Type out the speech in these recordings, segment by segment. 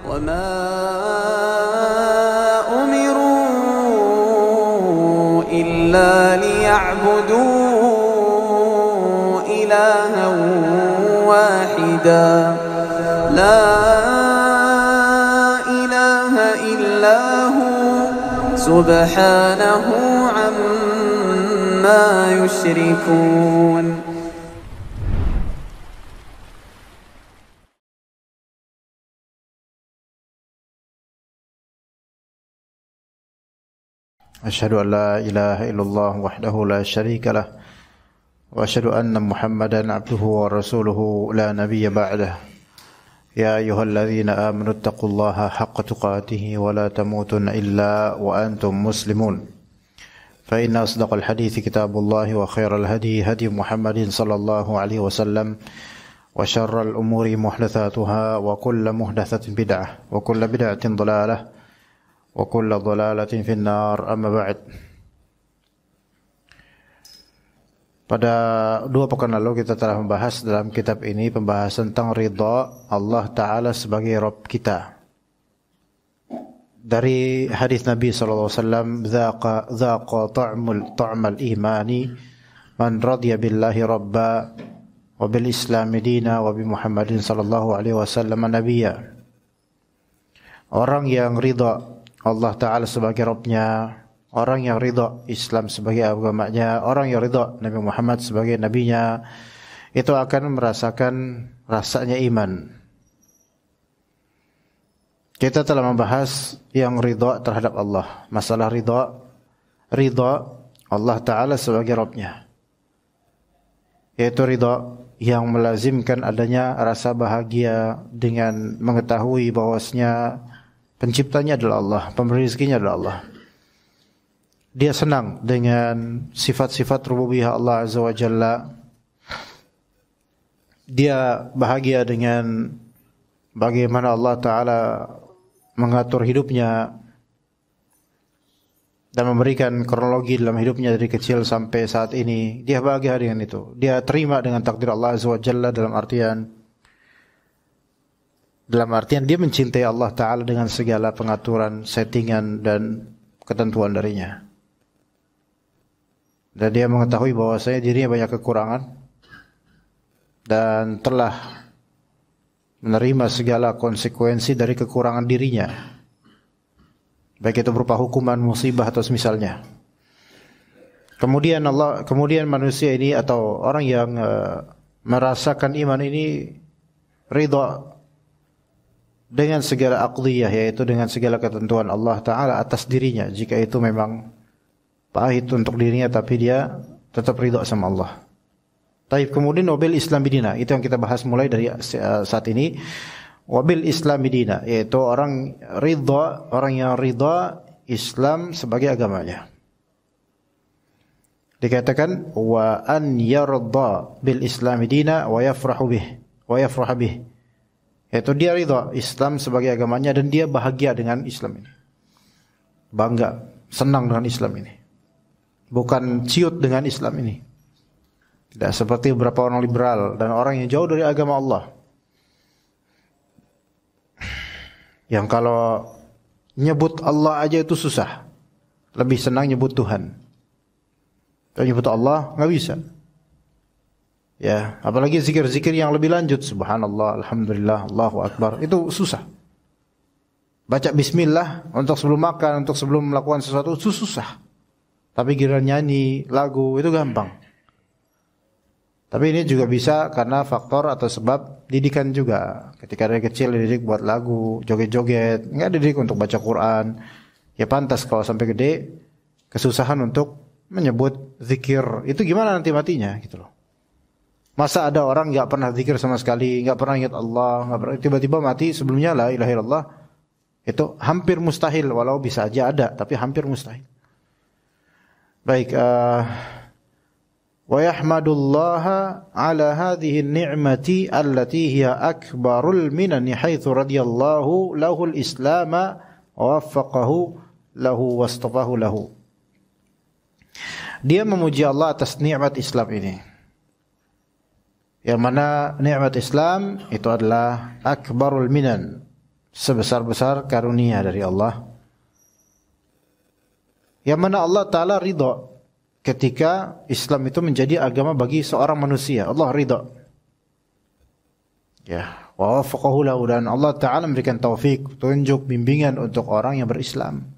وما أمروا إلا ليعبدوا إلها واحدا لا إله إلا هو سبحانه عما يشركون. أشهد أن لا إله إلا الله وحده لا شريك له وأشهد أن محمدا عبده ورسوله لا نبي بعده يا أيها الذين آمنوا اتقوا الله حق تقاته ولا تموتن إلا وأنتم مسلمون فإن أصدق الحديث كتاب الله وخير الهدي هدي محمد صلى الله عليه وسلم وشر الأمور محدثاتها وكل محدثة بدعة وكل بدعة ضلالة wa kullu dhalalatin finnar, amma ba'd. Pada 2 pekan lalu kita telah membahas dalam kitab ini pembahasan tentang ridha Allah Ta'ala sebagai Rabb kita. Dari hadis Nabi sallallahu alaihi wasallam, "Dzaqa ta'mal imani man radiya billahi rabba wa bil islami dina wa bi Muhammadin sallallahu alaihi wasallam nabiyya." Orang yang ridha Allah Ta'ala sebagai Rabbnya, orang yang ridha Islam sebagai agamanya, orang yang ridha Nabi Muhammad sebagai nabinya, itu akan merasakan rasanya iman. Kita telah membahas yang ridha terhadap Allah, masalah ridha Allah Ta'ala sebagai Rabbnya, yaitu ridha yang melazimkan adanya rasa bahagia dengan mengetahui bahwasanya penciptanya adalah Allah, pemberi rezekinya adalah Allah. Dia senang dengan sifat-sifat rububiyah Allah Azza wa Jalla. Dia bahagia dengan bagaimana Allah Ta'ala mengatur hidupnya dan memberikan kronologi dalam hidupnya dari kecil sampai saat ini. Dia bahagia dengan itu. Dia terima dengan takdir Allah Azza wa Jalla dalam artian dia mencintai Allah Ta'ala dengan segala pengaturan, settingan, dan ketentuan darinya. Dan dia mengetahui bahwasanya dirinya banyak kekurangan dan telah menerima segala konsekuensi dari kekurangan dirinya, baik itu berupa hukuman, musibah, atau semisalnya. Kemudian manusia ini atau orang yang merasakan iman ini ridha dengan segala aqdiyah, yaitu dengan segala ketentuan Allah Ta'ala atas dirinya. Jika itu memang pahit untuk dirinya, tapi dia tetap ridha sama Allah. Taib, kemudian wabil Islam bidina, itu yang kita bahas mulai dari saat ini. Wabil Islam bidina, yaitu orang yang ridha Islam sebagai agamanya. Dikatakan wa an yarda bil Islam bidina wa yafrahu bih. Yaitu dia ridha Islam sebagai agamanya dan dia bahagia dengan Islam ini. Bangga, senang dengan Islam ini. Bukan ciut dengan Islam ini. Tidak seperti beberapa orang liberal dan orang yang jauh dari agama Allah, yang kalau nyebut Allah aja itu susah, lebih senang nyebut Tuhan. Kalau nyebut Allah nggak bisa. Ya, apalagi zikir-zikir yang lebih lanjut, subhanallah, alhamdulillah, Allahu akbar, itu susah. Baca bismillah untuk sebelum makan, untuk sebelum melakukan sesuatu itu susah. Tapi giliran nyanyi, lagu itu gampang. Tapi ini juga bisa karena faktor atau sebab didikan juga. Ketika dari kecil dididik buat lagu, joget-joget, enggak dididik untuk baca Quran. Ya pantas kalau sampai gede kesusahan untuk menyebut zikir. Itu gimana nanti matinya gitu loh. Masa ada orang enggak pernah zikir sama sekali, enggak pernah ingat Allah, enggak pernah, tiba-tiba mati sebelumnya la ilaha illallah. Itu hampir mustahil, walau bisa aja ada, tapi hampir mustahil. Baik, wa yahmadullaha ala hadhihi an-ni'mati allati hiya akbarul minani haitsu radiyallahu lahul islam wa waffaqahu lahu wastafahu lahu. Dia memuji Allah atas nikmat Islam ini. Yang mana nikmat Islam itu adalah akbarul minan, sebesar-besar karunia dari Allah. Yang mana Allah Ta'ala ridha ketika Islam itu menjadi agama bagi seorang manusia. Allah ridha. Ya, wa wafaqahu lahu, dan Allah Ta'ala memberikan taufik, tunjuk, bimbingan untuk orang yang berislam.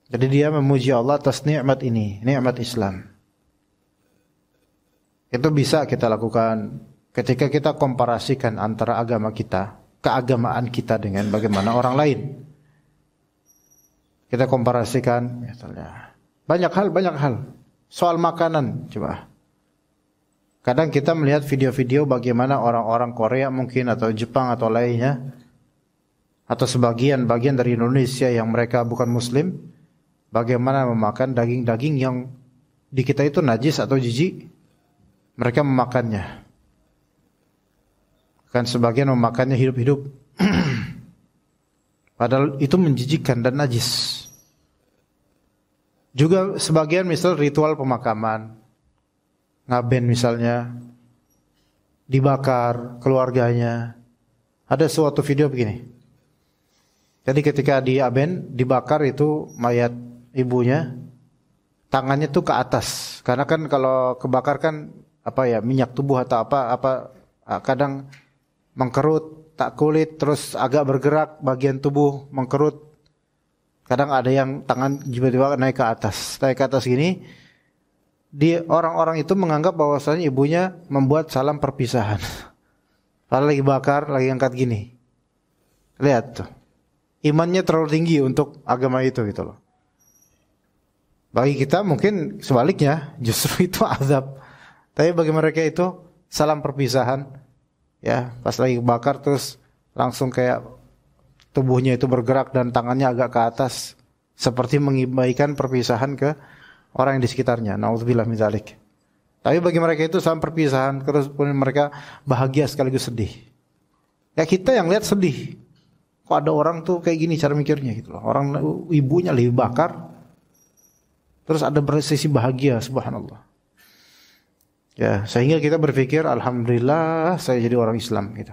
Jadi dia memuji Allah atas nikmat ini, nikmat Islam. Itu bisa kita lakukan ketika kita komparasikan antara agama kita, keagamaan kita dengan bagaimana orang lain. Kita komparasikan misalnya banyak hal. Soal makanan coba. Kadang kita melihat video-video bagaimana orang-orang Korea mungkin atau Jepang atau lainnya, atau sebagian dari Indonesia yang mereka bukan muslim, bagaimana memakan daging-daging yang di kita itu najis atau jijik, mereka memakannya. Kan sebagian memakannya hidup-hidup. Padahal itu menjijikkan dan najis. Juga sebagian misal ritual pemakaman, ngaben misalnya, dibakar keluarganya. Ada suatu video begini. Jadi ketika di aben dibakar itu mayat ibunya, tangannya tuh ke atas. Karena kan kalau kebakar kan minyak tubuh atau apa kadang mengkerut, tak kulit, terus agak bergerak bagian tubuh mengkerut. Kadang ada yang tangan tiba-tiba naik ke atas gini. Orang-orang itu menganggap bahwasanya ibunya membuat salam perpisahan. Padahal lagi bakar, lagi angkat gini. Lihat tuh. Imannya terlalu tinggi untuk agama itu gitu loh. Bagi kita mungkin sebaliknya, justru itu azab. Tapi bagi mereka itu salam perpisahan. Ya, pas lagi bakar terus langsung kayak tubuhnya itu bergerak dan tangannya agak ke atas, seperti mengibaikan perpisahan ke orang yang di sekitarnya. Nauzubillah min dzalik. Tapi bagi mereka itu salam perpisahan, terus pun mereka bahagia sekaligus sedih. Ya kita yang lihat sedih. Kok ada orang tuh kayak gini cara mikirnya gitu loh. Orang ibunya lebih bakar, terus ada sisi bahagia, subhanallah. Ya, sehingga kita berpikir alhamdulillah saya jadi orang Islam gitu.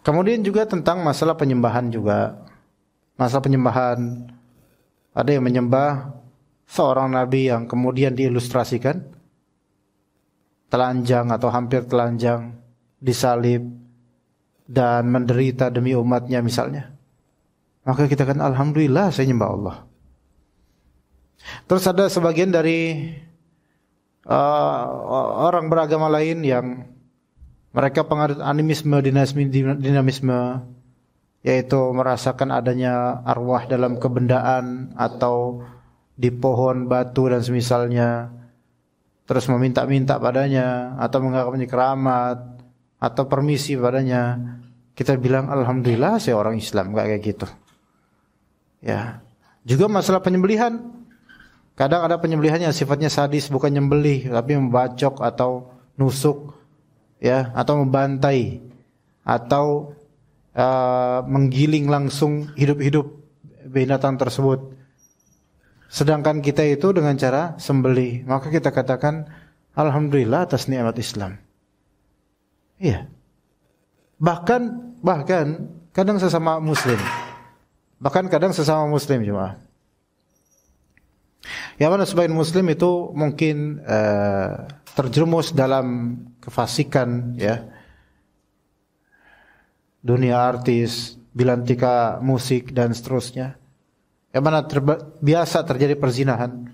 Kemudian juga tentang masalah penyembahan juga. Masalah penyembahan, ada yang menyembah seorang nabi yang kemudian diilustrasikan telanjang atau hampir telanjang, disalib dan menderita demi umatnya misalnya. Maka kita kan alhamdulillah saya nyembah Allah. Terus ada sebagian dari orang beragama lain yang mereka penganut animisme, dinamisme, yaitu merasakan adanya arwah dalam kebendaan atau di pohon, batu dan semisalnya, terus meminta-minta padanya atau menganggapnya keramat atau permisi padanya. Kita bilang alhamdulillah saya orang Islam, enggak kayak gitu. Ya. Juga masalah penyembelihan. Kadang ada penyembelihan yang sifatnya sadis, bukan nyembelih tapi membacok atau nusuk, ya, atau membantai atau menggiling langsung hidup-hidup binatang tersebut. Sedangkan kita itu dengan cara sembelih, maka kita katakan alhamdulillah atas nikmat Islam. Iya. Bahkan kadang sesama muslim. Cuma yang mana sebagian muslim itu mungkin terjerumus dalam kefasikan, ya, dunia artis, bilantika musik dan seterusnya, yang mana biasa terjadi perzinahan.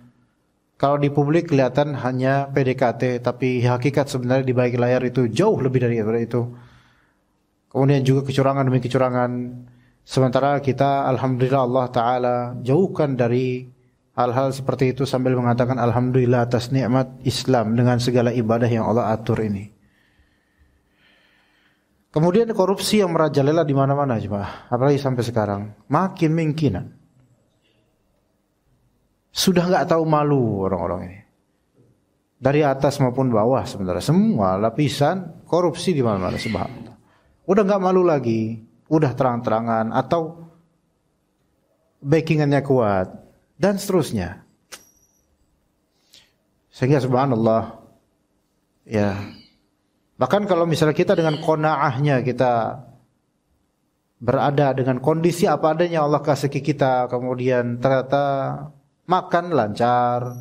Kalau di publik kelihatan hanya PDKT, tapi hakikat sebenarnya di balik layar itu jauh lebih daripada itu. Kemudian juga kecurangan demi kecurangan. Sementara kita alhamdulillah Allah Ta'ala jauhkan dari hal-hal seperti itu sambil mengatakan alhamdulillah atas nikmat Islam dengan segala ibadah yang Allah atur ini. Kemudian korupsi yang merajalela di mana-mana, jemaah, apalagi sampai sekarang makin mungkinan. Sudah enggak tahu malu orang-orang ini. Dari atas maupun bawah sebenarnya semua lapisan korupsi di mana-mana, subhanallah. Udah enggak malu lagi, udah terang-terangan atau backingannya kuat dan seterusnya. Sehingga subhanallah, ya, Bahkan kalau misalnya kita dengan qanaahnya kita berada dengan kondisi apa adanya Allah kasih ke kita, kemudian ternyata makan lancar,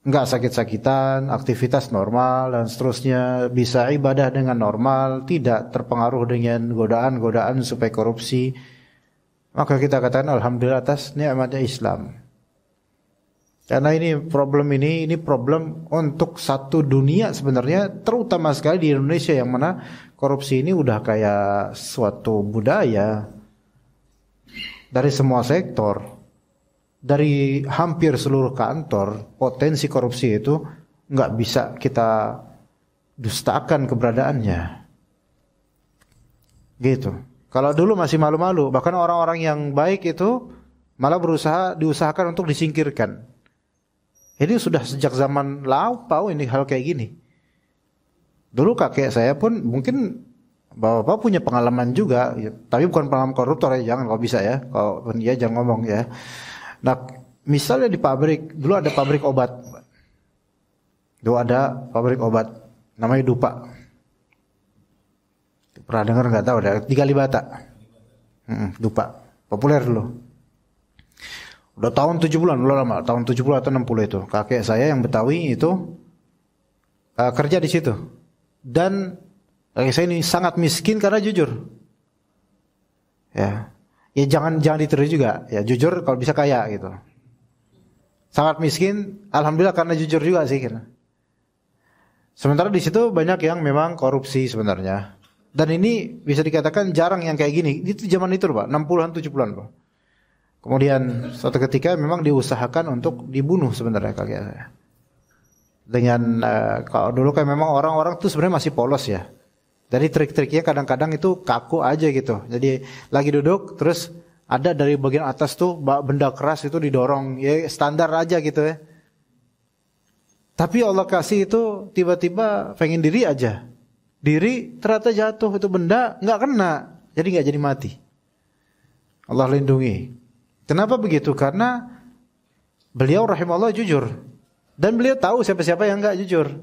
enggak sakit-sakitan, aktivitas normal dan seterusnya, bisa ibadah dengan normal, tidak terpengaruh dengan godaan-godaan supaya korupsi, maka kita katakan alhamdulillah atas nikmatnya Islam. Karena ini problem untuk satu dunia sebenarnya, terutama sekali di Indonesia yang mana korupsi ini udah kayak suatu budaya dari semua sektor, dari hampir seluruh kantor. Potensi korupsi itu nggak bisa kita dustakan keberadaannya, gitu. Kalau dulu masih malu-malu, bahkan orang-orang yang baik itu malah diusahakan untuk disingkirkan. Ini sudah sejak zaman lampau ini hal kayak gini. Dulu kakek saya pun mungkin bapak punya pengalaman juga, ya, tapi bukan pengalaman koruptor ya, jangan kalau bisa ya. Kalau ya jangan ngomong ya. Nah, misalnya di pabrik, dulu ada pabrik obat. Dulu ada pabrik obat namanya Dupa. Pernah dengar nggak tahu deh, di Kalibata. Dupa. Populer dulu. Udah tahun 70-an, udah lama, tahun 70 atau 60 itu. Kakek saya yang Betawi itu kerja di situ. Dan kakek saya ini sangat miskin karena jujur. Ya. Ya jangan ditiru juga. Ya jujur kalau bisa kaya gitu. Sangat miskin, alhamdulillah karena jujur juga sih kira. Sementara di situ banyak yang memang korupsi sebenarnya. Dan ini bisa dikatakan jarang yang kayak gini. Itu zaman itu Pak, 60-an 70-an Pak. Kemudian suatu ketika memang diusahakan untuk dibunuh sebenarnya kakek saya. Dengan kalau dulu kan memang orang-orang tuh sebenarnya masih polos ya. Jadi trik-triknya kadang-kadang itu kaku aja gitu. Jadi lagi duduk terus ada dari bagian atas tuh benda keras itu didorong, ya standar aja gitu ya. Tapi Allah kasih itu tiba-tiba pengen diri aja. Diri ternyata jatuh itu benda nggak kena, jadi nggak jadi mati. Allah lindungi. Kenapa begitu? Karena beliau rahimahullah jujur. Dan beliau tahu siapa-siapa yang enggak jujur.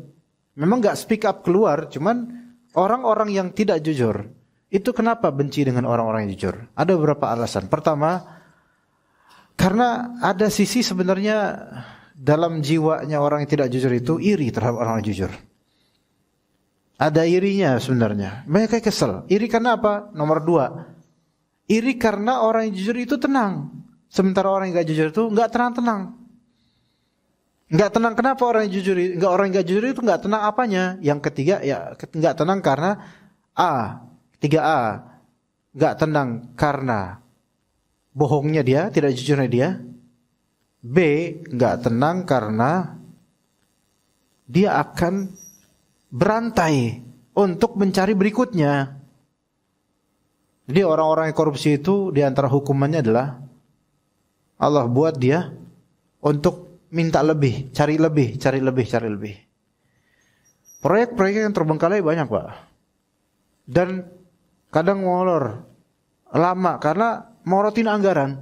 Memang enggak speak up keluar, cuman orang-orang yang tidak jujur. Itu kenapa benci dengan orang-orang yang jujur? Ada beberapa alasan. Pertama, karena ada sisi sebenarnya dalam jiwanya orang yang tidak jujur itu iri terhadap orang yang jujur. Ada irinya sebenarnya. Banyak yang kesel. Iri karena apa? Nomor 2. Iri karena orang yang jujur itu tenang. Sementara orang yang gak jujur itu gak tenang-tenang. Gak tenang kenapa orang yang jujur? Orang yang gak jujur itu gak tenang apanya? Yang ketiga ya gak tenang karena 3A. Gak tenang karena bohongnya dia, tidak jujurnya dia. B, gak tenang karena dia akan berantai untuk mencari berikutnya. Jadi orang-orang yang korupsi itu di antara hukumannya adalah Allah buat dia untuk minta lebih, cari lebih. Proyek-proyek yang terbengkalai banyak Pak. Dan kadang molor lama karena morotin anggaran.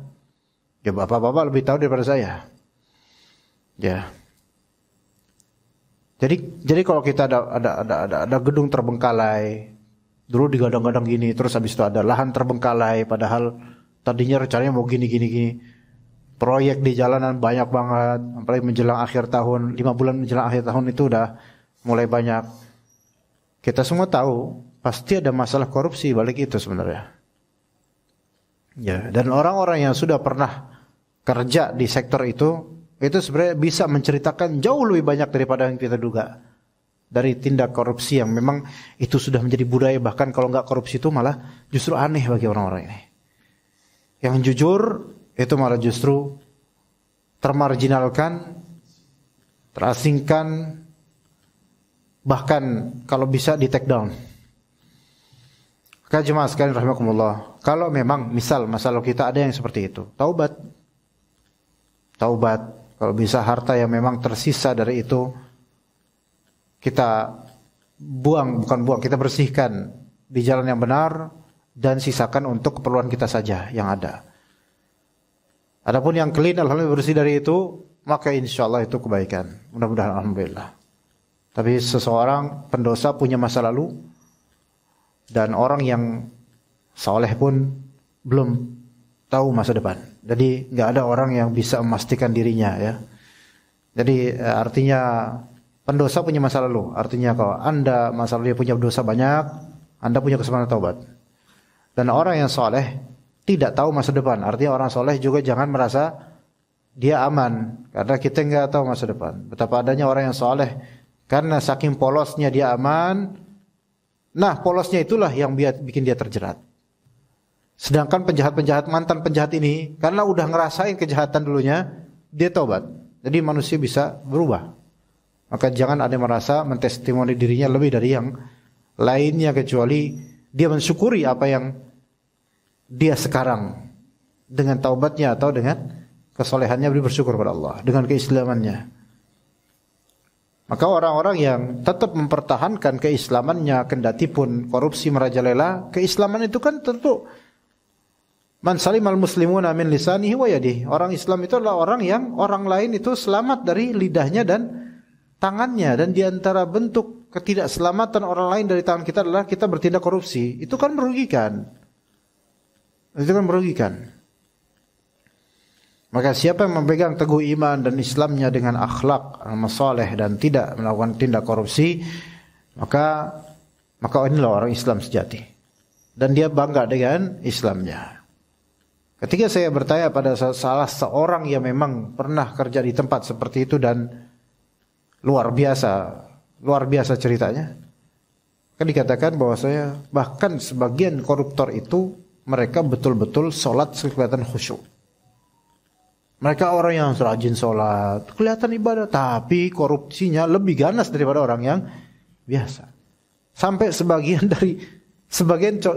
Ya bapak-bapak lebih tahu daripada saya. Ya. Jadi kalau kita ada gedung terbengkalai, dulu digadang-gadang gini, terus habis itu ada lahan terbengkalai, padahal tadinya rencananya mau gini. Proyek di jalanan banyak banget, apalagi menjelang akhir tahun, 5 bulan menjelang akhir tahun itu udah mulai banyak. Kita semua tahu pasti ada masalah korupsi balik itu sebenarnya. Ya, dan orang-orang yang sudah pernah kerja di sektor itu sebenarnya bisa menceritakan jauh lebih banyak daripada yang kita duga. Dari tindak korupsi yang memang itu sudah menjadi budaya, bahkan kalau nggak korupsi itu malah justru aneh bagi orang-orang ini. Yang jujur itu malah justru termarginalkan, terasingkan, bahkan kalau bisa di take down. Maka jemaah sekalian rahimakumullah, kalau memang misal masalah kita ada yang seperti itu, taubat, kalau bisa harta yang memang tersisa dari itu kita kita bersihkan di jalan yang benar dan sisakan untuk keperluan kita saja yang ada. Adapun yang clean alhamdulillah bersih dari itu, maka insyaallah itu kebaikan. Mudah-mudahan alhamdulillah. Tapi seseorang pendosa punya masa lalu dan orang yang saleh pun belum tahu masa depan. Jadi nggak ada orang yang bisa memastikan dirinya ya. Jadi artinya pendosa punya masa lalu. Artinya kalau Anda masa lalu punya dosa banyak, Anda punya kesempatan taubat. Dan orang yang saleh tidak tahu masa depan. Artinya orang saleh juga jangan merasa dia aman karena kita nggak tahu masa depan. Betapa adanya orang yang saleh karena saking polosnya dia aman. Nah, polosnya itulah yang bikin dia terjerat. Sedangkan penjahat-penjahat, mantan penjahat ini karena udah ngerasain kejahatan dulunya, dia taubat. Jadi manusia bisa berubah. Maka jangan ada yang merasa mentestimoni dirinya lebih dari yang lainnya kecuali dia mensyukuri apa yang dia sekarang dengan taubatnya atau dengan kesolehannya bersyukur kepada Allah dengan keislamannya. Maka orang-orang yang tetap mempertahankan keislamannya kendati pun korupsi merajalela, keislaman itu kan tentu man salimal muslimuna min lisanihi wa yadihi. Orang Islam itu adalah orang yang orang lain itu selamat dari lidahnya dan tangannya, dan di antara bentuk ketidakselamatan orang lain dari tangan kita adalah kita bertindak korupsi. Itu kan merugikan. Itu kan merugikan. Maka siapa yang memegang teguh iman dan Islamnya dengan akhlak masaleh dan tidak melakukan tindak korupsi, maka inilah orang Islam sejati. Dan dia bangga dengan Islamnya. Ketika saya bertanya pada salah seorang yang memang pernah kerja di tempat seperti itu dan luar biasa ceritanya, kan dikatakan bahwa saya bahkan sebagian koruptor itu mereka betul-betul sholat kelihatan khusyuk. Mereka orang yang rajin sholat, kelihatan ibadah, tapi korupsinya lebih ganas daripada orang yang biasa. Sampai sebagian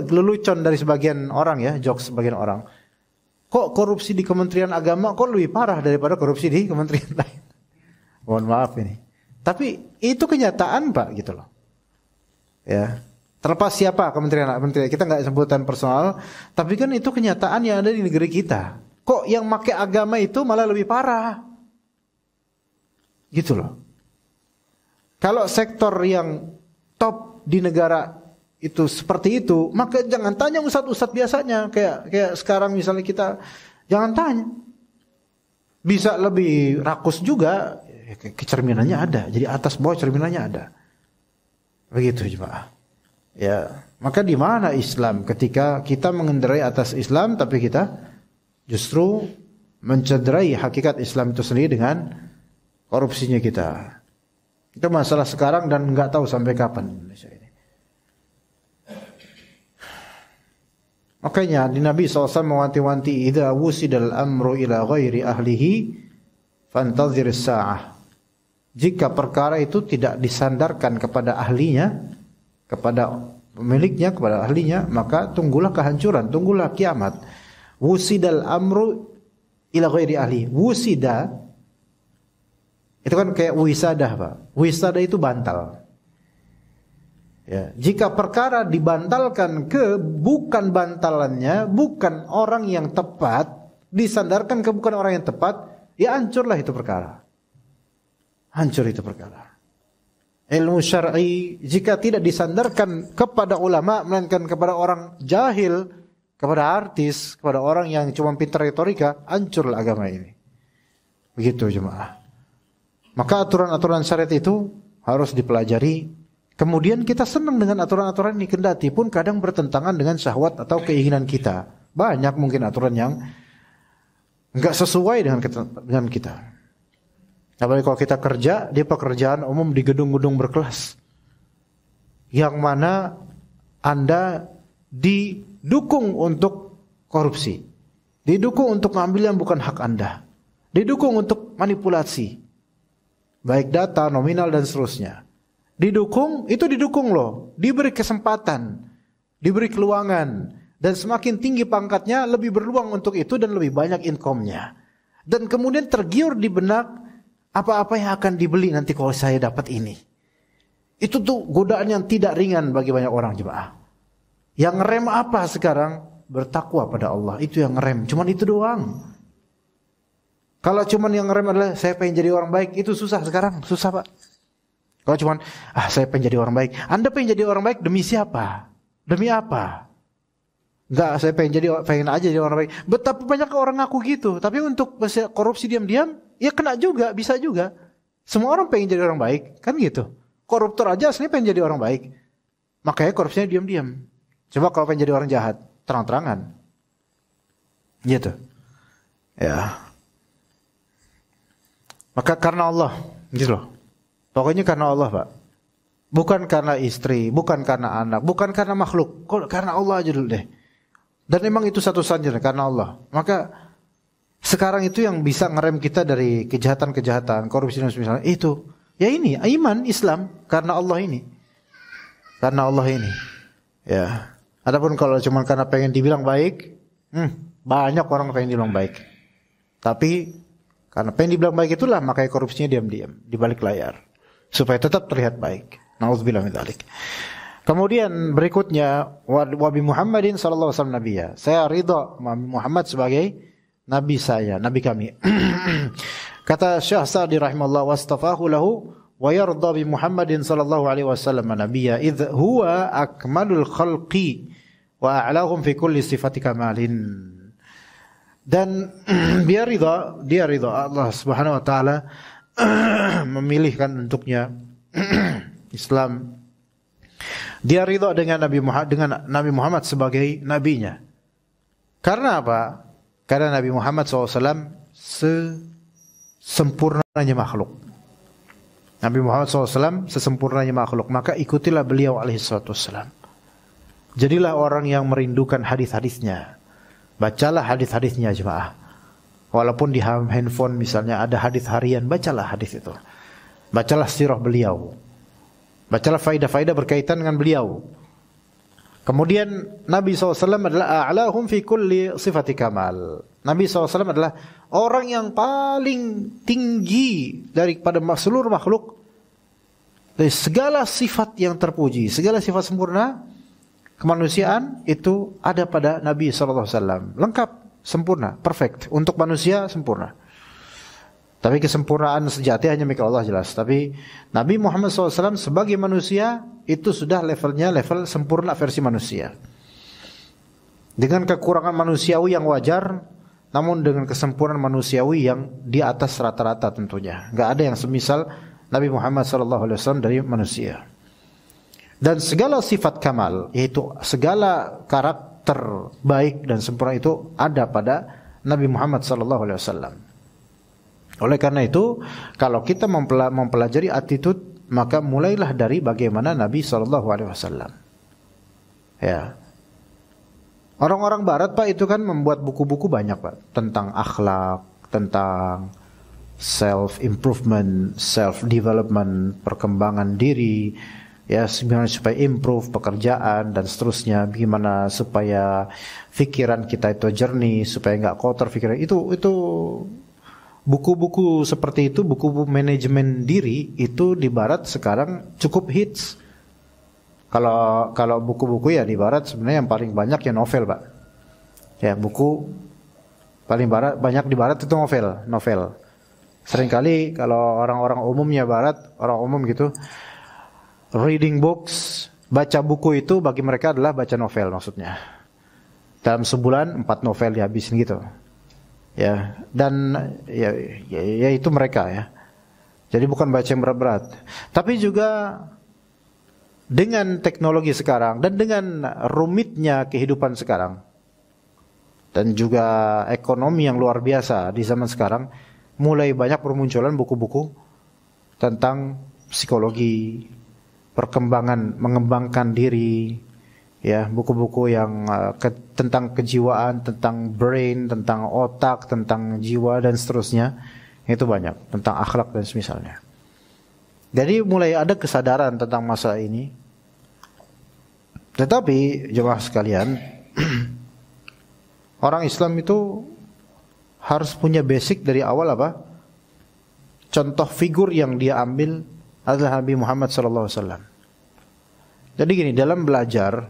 lelucon dari sebagian orang ya, jokes sebagian orang. Kok korupsi di Kementerian Agama kok lebih parah daripada korupsi di kementerian lain? Mohon maaf ini. Tapi itu kenyataan Pak gitu loh. Ya. Terlepas siapa kementerian kita nggak sebutan personal, tapi kan itu kenyataan yang ada di negeri kita. Kok yang pakai agama itu malah lebih parah? Gitu loh. Kalau sektor yang top di negara itu seperti itu, maka jangan tanya ustadz-ustadz biasanya. Kayak sekarang misalnya kita, jangan tanya. Bisa lebih rakus juga, cerminannya ada. Jadi atas bawah cerminannya ada. Begitu jemaah. Ya, maka di mana Islam ketika kita mengendarai atas Islam tapi kita justru mencederai hakikat Islam itu sendiri dengan korupsinya kita. Itu masalah sekarang dan nggak tahu sampai kapan Indonesia ini. Makanya di Nabi SAW mewanti-wanti, idza wusidal amru ila ghairi ahlihi fantazir as-sa'ah. Jika perkara itu tidak disandarkan kepada ahlinya, kepada pemiliknya, kepada ahlinya, maka tunggulah kehancuran, tunggulah kiamat. Wusidal amru ila ghairi ahli. Wusida itu kan kayak wisadah, Pak. Wisadah itu bantal. Ya, jika perkara dibantalkan ke bukan bantalannya, bukan orang yang tepat, disandarkan ke bukan orang yang tepat, ya hancurlah itu perkara. Hancur itu perkara. Ilmu syar'i jika tidak disandarkan kepada ulama melainkan kepada orang jahil, kepada artis, kepada orang yang cuma pintar retorika, hancurlah agama ini. Begitu jemaah. Maka aturan-aturan syariat itu harus dipelajari. Kemudian kita senang dengan aturan-aturan ini, kendati pun kadang bertentangan dengan syahwat atau keinginan kita. Banyak mungkin aturan yang enggak sesuai dengan kita. Apalagi kalau kita kerja di pekerjaan umum di gedung-gedung berkelas, yang mana Anda didukung untuk korupsi, didukung untuk mengambil yang bukan hak Anda, didukung untuk manipulasi, baik data, nominal dan seterusnya. Didukung loh, diberi kesempatan, diberi keluangan, dan semakin tinggi pangkatnya lebih berluang untuk itu dan lebih banyak income-nya. Dan kemudian tergiur di benak, apa-apa yang akan dibeli nanti kalau saya dapat ini. Itu tuh godaan yang tidak ringan bagi banyak orang jemaah. Yang ngerem apa sekarang? Bertakwa pada Allah. Itu yang ngerem. Cuman itu doang. Kalau cuman yang ngerem adalah saya pengen jadi orang baik, itu susah sekarang. Susah Pak. Kalau cuman saya pengen jadi orang baik. Anda pengen jadi orang baik demi siapa? Demi apa? Enggak, saya pengen aja jadi orang baik. Betapa banyak orang ngaku gitu, tapi untuk korupsi diam-diam, ya kena juga, bisa juga. Semua orang pengen jadi orang baik, kan gitu. Koruptor aja aslinya pengen jadi orang baik. Makanya korupsinya diam-diam. Coba kalau pengen jadi orang jahat, terang-terangan. Gitu. Ya. Maka karena Allah, gitu loh. Pokoknya karena Allah, Pak. Bukan karena istri, bukan karena anak, bukan karena makhluk. Karena Allah aja dulu deh. Dan memang itu satu-satunya karena Allah. Maka sekarang itu yang bisa ngerem kita dari kejahatan-kejahatan, korupsi dan sebagainya itu. Ya ini, iman Islam karena Allah ini. Karena Allah ini. Ya. Adapun kalau cuma karena pengen dibilang baik, banyak orang pengen dibilang baik. Tapi karena pengen dibilang baik itulah makanya korupsinya diam-diam di balik layar supaya tetap terlihat baik. Nauzubillah min dzalik. Kemudian berikutnya wa bi Muhammadin sallallahu alaihi wasallam nabiyya. Saya ridha Muhammad sebagai nabi saya, nabi kami. Kata Syekh Sa'di rahimahullah wastafahu lahu wa yarda bi Muhammadin sallallahu alaihi wasallam nabiyya idh huwa akmalul khalqi wa a'lahum fi kulli sifati kamalin. Dan dia ridha Allah Subhanahu wa taala memilihkan untuknya Islam. Dia ridha dengan Nabi Muhammad sebagai nabinya. Karena apa? Karena Nabi Muhammad SAW sesempurnanya makhluk. Nabi Muhammad SAW sesempurnanya makhluk. Maka ikutilah beliau alaihissalam. Jadilah orang yang merindukan hadis-hadisnya. Bacalah hadis-hadisnya jemaah. Walaupun di handphone misalnya ada hadis harian, bacalah hadis itu. Bacalah sirah beliau. Bacalah faidah-faidah berkaitan dengan beliau. Kemudian Nabi SAW adalah a'lahum fi kulli sifati kamal. Nabi SAW adalah orang yang paling tinggi daripada seluruh makhluk. Dari segala sifat yang terpuji, segala sifat sempurna kemanusiaan itu ada pada Nabi SAW. Lengkap, sempurna, perfect. Untuk manusia sempurna. Tapi kesempurnaan sejati hanya milik Allah jelas. Tapi Nabi Muhammad SAW sebagai manusia itu sudah levelnya level sempurna versi manusia. Dengan kekurangan manusiawi yang wajar, namun dengan kesempurnaan manusiawi yang di atas rata-rata tentunya. Gak ada yang semisal Nabi Muhammad SAW dari manusia. Dan segala sifat kamal, yaitu segala karakter baik dan sempurna itu ada pada Nabi Muhammad SAW. Oleh karena itu, kalau kita mempelajari attitude, maka mulailah dari bagaimana Nabi SAW. Ya, orang-orang Barat Pak itu kan membuat buku-buku banyak Pak tentang akhlak, tentang self improvement, self development, perkembangan diri, ya bagaimana supaya improve pekerjaan dan seterusnya, bagaimana supaya pikiran kita itu jernih, supaya nggak kotor pikiran itu. Buku-buku seperti itu, buku manajemen diri itu di Barat sekarang cukup hits. Kalau buku-buku ya di Barat sebenarnya yang paling banyak ya novel Pak. Ya buku paling banyak di Barat itu novel. Seringkali kalau orang-orang umumnya Barat, orang umum gitu, reading books, baca buku itu bagi mereka adalah baca novel maksudnya. Dalam sebulan 4 novel dihabisin gitu. Ya, dan ya itu mereka ya. Jadi bukan baca yang berat-berat. Tapi juga dengan teknologi sekarang dan dengan rumitnya kehidupan sekarang dan juga ekonomi yang luar biasa di zaman sekarang, mulai banyak bermunculan buku-buku tentang psikologi, perkembangan, mengembangkan diri. Ya, buku-buku yang tentang kejiwaan, tentang brain, tentang otak, tentang jiwa dan seterusnya. Itu banyak, tentang akhlak dan semisalnya. Jadi mulai ada kesadaran tentang masalah ini. Tetapi jemaah sekalian, orang Islam itu harus punya basic dari awal apa? Contoh figur yang dia ambil adalah Nabi Muhammad SAW. Jadi gini, dalam belajar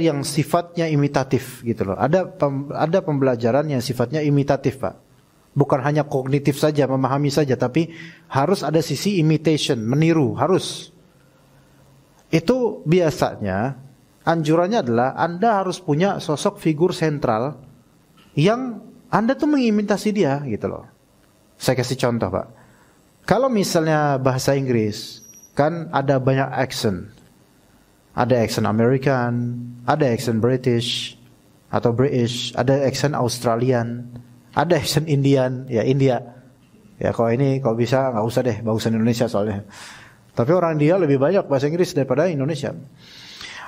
yang sifatnya imitatif gitu loh. Ada pembelajaran yang sifatnya imitatif Pak. Bukan hanya kognitif saja, memahami saja, tapi harus ada sisi imitation, meniru, harus. Itu biasanya anjurannya adalah Anda harus punya sosok figur sentral yang Anda tuh mengimitasi dia gitu loh. Saya kasih contoh, Pak. Kalau misalnya bahasa Inggris, kan ada banyak accent. Ada accent American, ada accent British atau British, ada accent Australian, ada accent Indian, ya India. Ya kalau bisa nggak usah deh bahasa Indonesia soalnya. Tapi orang India lebih banyak bahasa Inggris daripada Indonesia.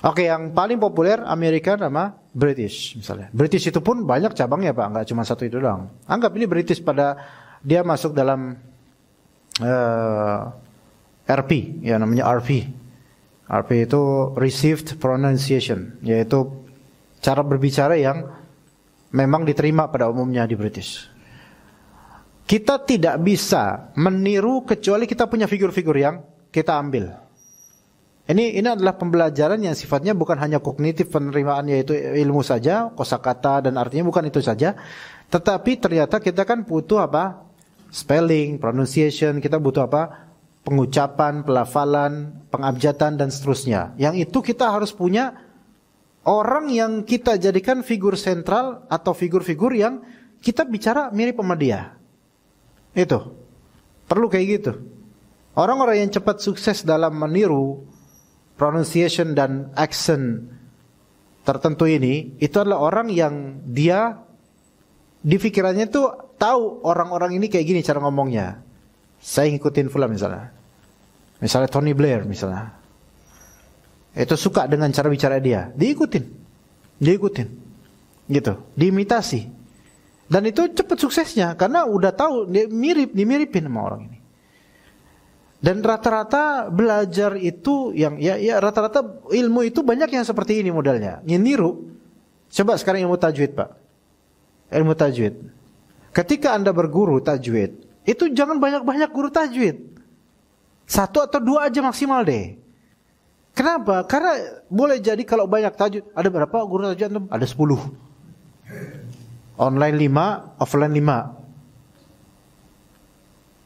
Oke, yang paling populer American sama British misalnya. British itu pun banyak cabangnya Pak, nggak cuma satu itu doang. Anggap ini British pada dia masuk dalam RP, ya namanya RP. RP itu Received Pronunciation, yaitu cara berbicara yang memang diterima pada umumnya di British. Kita tidak bisa meniru kecuali kita punya figur-figur yang kita ambil. Ini adalah pembelajaran yang sifatnya bukan hanya kognitif penerimaan, yaitu ilmu saja, kosakata dan artinya bukan itu saja. Tetapi ternyata kita kan butuh apa? Spelling, pronunciation, kita butuh apa? Pengucapan, pelafalan, pengabjatan dan seterusnya. Yang itu kita harus punya orang yang kita jadikan figur sentral atau figur-figur yang kita bicara mirip sama dia. Itu. Perlu kayak gitu. Orang-orang yang cepat sukses dalam meniru pronunciation dan accent tertentu ini, itu adalah orang yang dia di pikirannya tuh tahu orang-orang ini kayak gini cara ngomongnya. Saya ngikutin fulan misalnya. Misalnya Tony Blair misalnya. Itu suka dengan cara bicara dia. Diikutin. Gitu. Diimitasi. Dan itu cepat suksesnya karena udah tahu dia dimiripin sama orang ini. Dan rata-rata belajar itu yang ya rata-rata ilmu itu banyak yang seperti ini modelnya. Niru. Coba sekarang ilmu tajwid, Pak. Ilmu tajwid. Ketika Anda berguru tajwid, itu jangan banyak-banyak guru tajwid. 1 atau 2 aja maksimal deh. Kenapa? Karena boleh jadi kalau banyak tajwid, ada berapa guru tajwid? Ada 10. Online 5, offline 5.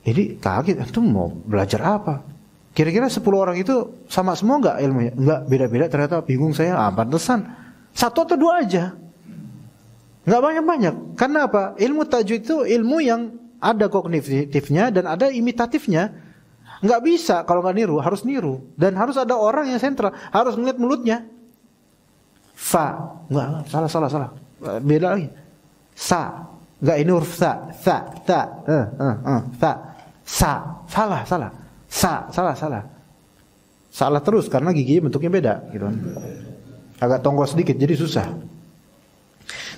Jadi kaget, itu mau belajar apa? Kira-kira 10 orang itu sama semua enggak ilmunya? Enggak, beda-beda ternyata, bingung saya. Pantesan 1 atau 2 aja. Enggak banyak-banyak. Karena apa? Ilmu tajwid itu ilmu yang ada kognitifnya dan ada imitatifnya. Enggak bisa kalau enggak niru, harus niru. Dan harus ada orang yang sentral, harus melihat mulutnya. Fa, enggak, salah. Beda lagi. Sa, enggak, ini huruf sa, ta, sa, salah. Salah terus karena giginya bentuknya beda gitu kan. Agak tonggol sedikit jadi susah.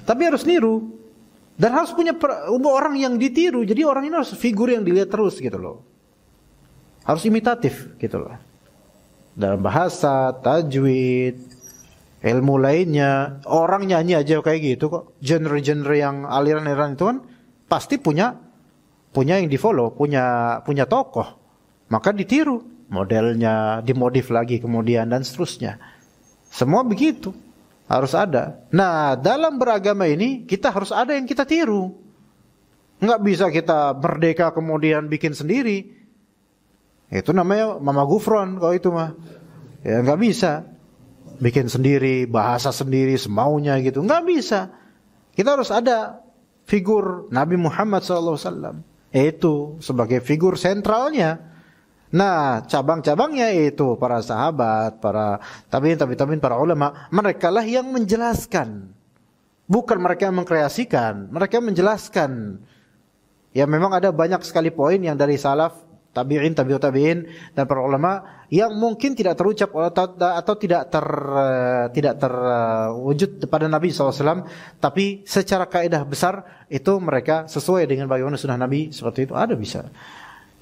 Tapi harus niru dan harus punya orang yang ditiru. Jadi orang ini harus figur yang dilihat terus gitu loh. Harus imitatif gitu loh. Dalam bahasa, tajwid, ilmu lainnya, orang nyanyi aja kayak gitu kok. Genre-genre yang aliran-aliran itu kan pasti punya yang di-follow, punya tokoh. Maka ditiru, modelnya dimodif lagi kemudian dan seterusnya. Semua begitu. Harus ada. Nah, dalam beragama ini kita harus ada yang kita tiru. Enggak bisa kita merdeka kemudian bikin sendiri. Itu namanya Mama Gufron kalau itu mah. Ya enggak bisa. Bikin sendiri, bahasa sendiri semaunya gitu. Enggak bisa. Kita harus ada figur Nabi Muhammad SAW. Itu sebagai figur sentralnya. Nah, cabang-cabangnya itu para sahabat, para tabi'in, para ulama, mereka lah yang menjelaskan. Bukan mereka yang mengkreasikan, mereka menjelaskan. Ya memang ada banyak sekali poin yang dari salaf, tabi'in, tabi'ut tabi'in dan para ulama yang mungkin tidak terucap atau tidak terwujud pada Nabi SAW, tapi secara kaidah besar itu mereka sesuai dengan bagaimana sunnah Nabi seperti itu ada bisa.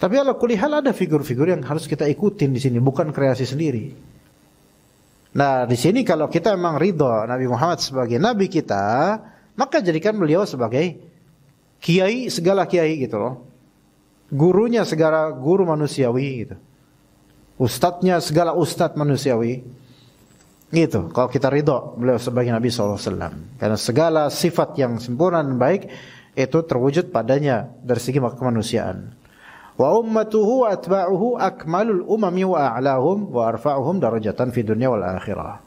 Tapi ala kulli hal ada figur-figur yang harus kita ikutin di sini, bukan kreasi sendiri. Nah, di sini kalau kita memang ridha Nabi Muhammad sebagai nabi kita, maka jadikan beliau sebagai kiai segala kiai gitu loh. Gurunya segala guru manusiawi gitu. Ustadznya segala ustadz manusiawi. Gitu. Kalau kita ridha beliau sebagai Nabi SAW. Karena segala sifat yang sempurna dan baik itu terwujud padanya dari segi kemanusiaan. Wa ummatuhu wa atba'uhu akmalul umami wa a'lahum wa arfa'uhum darajatan fi dunya wal akhirah.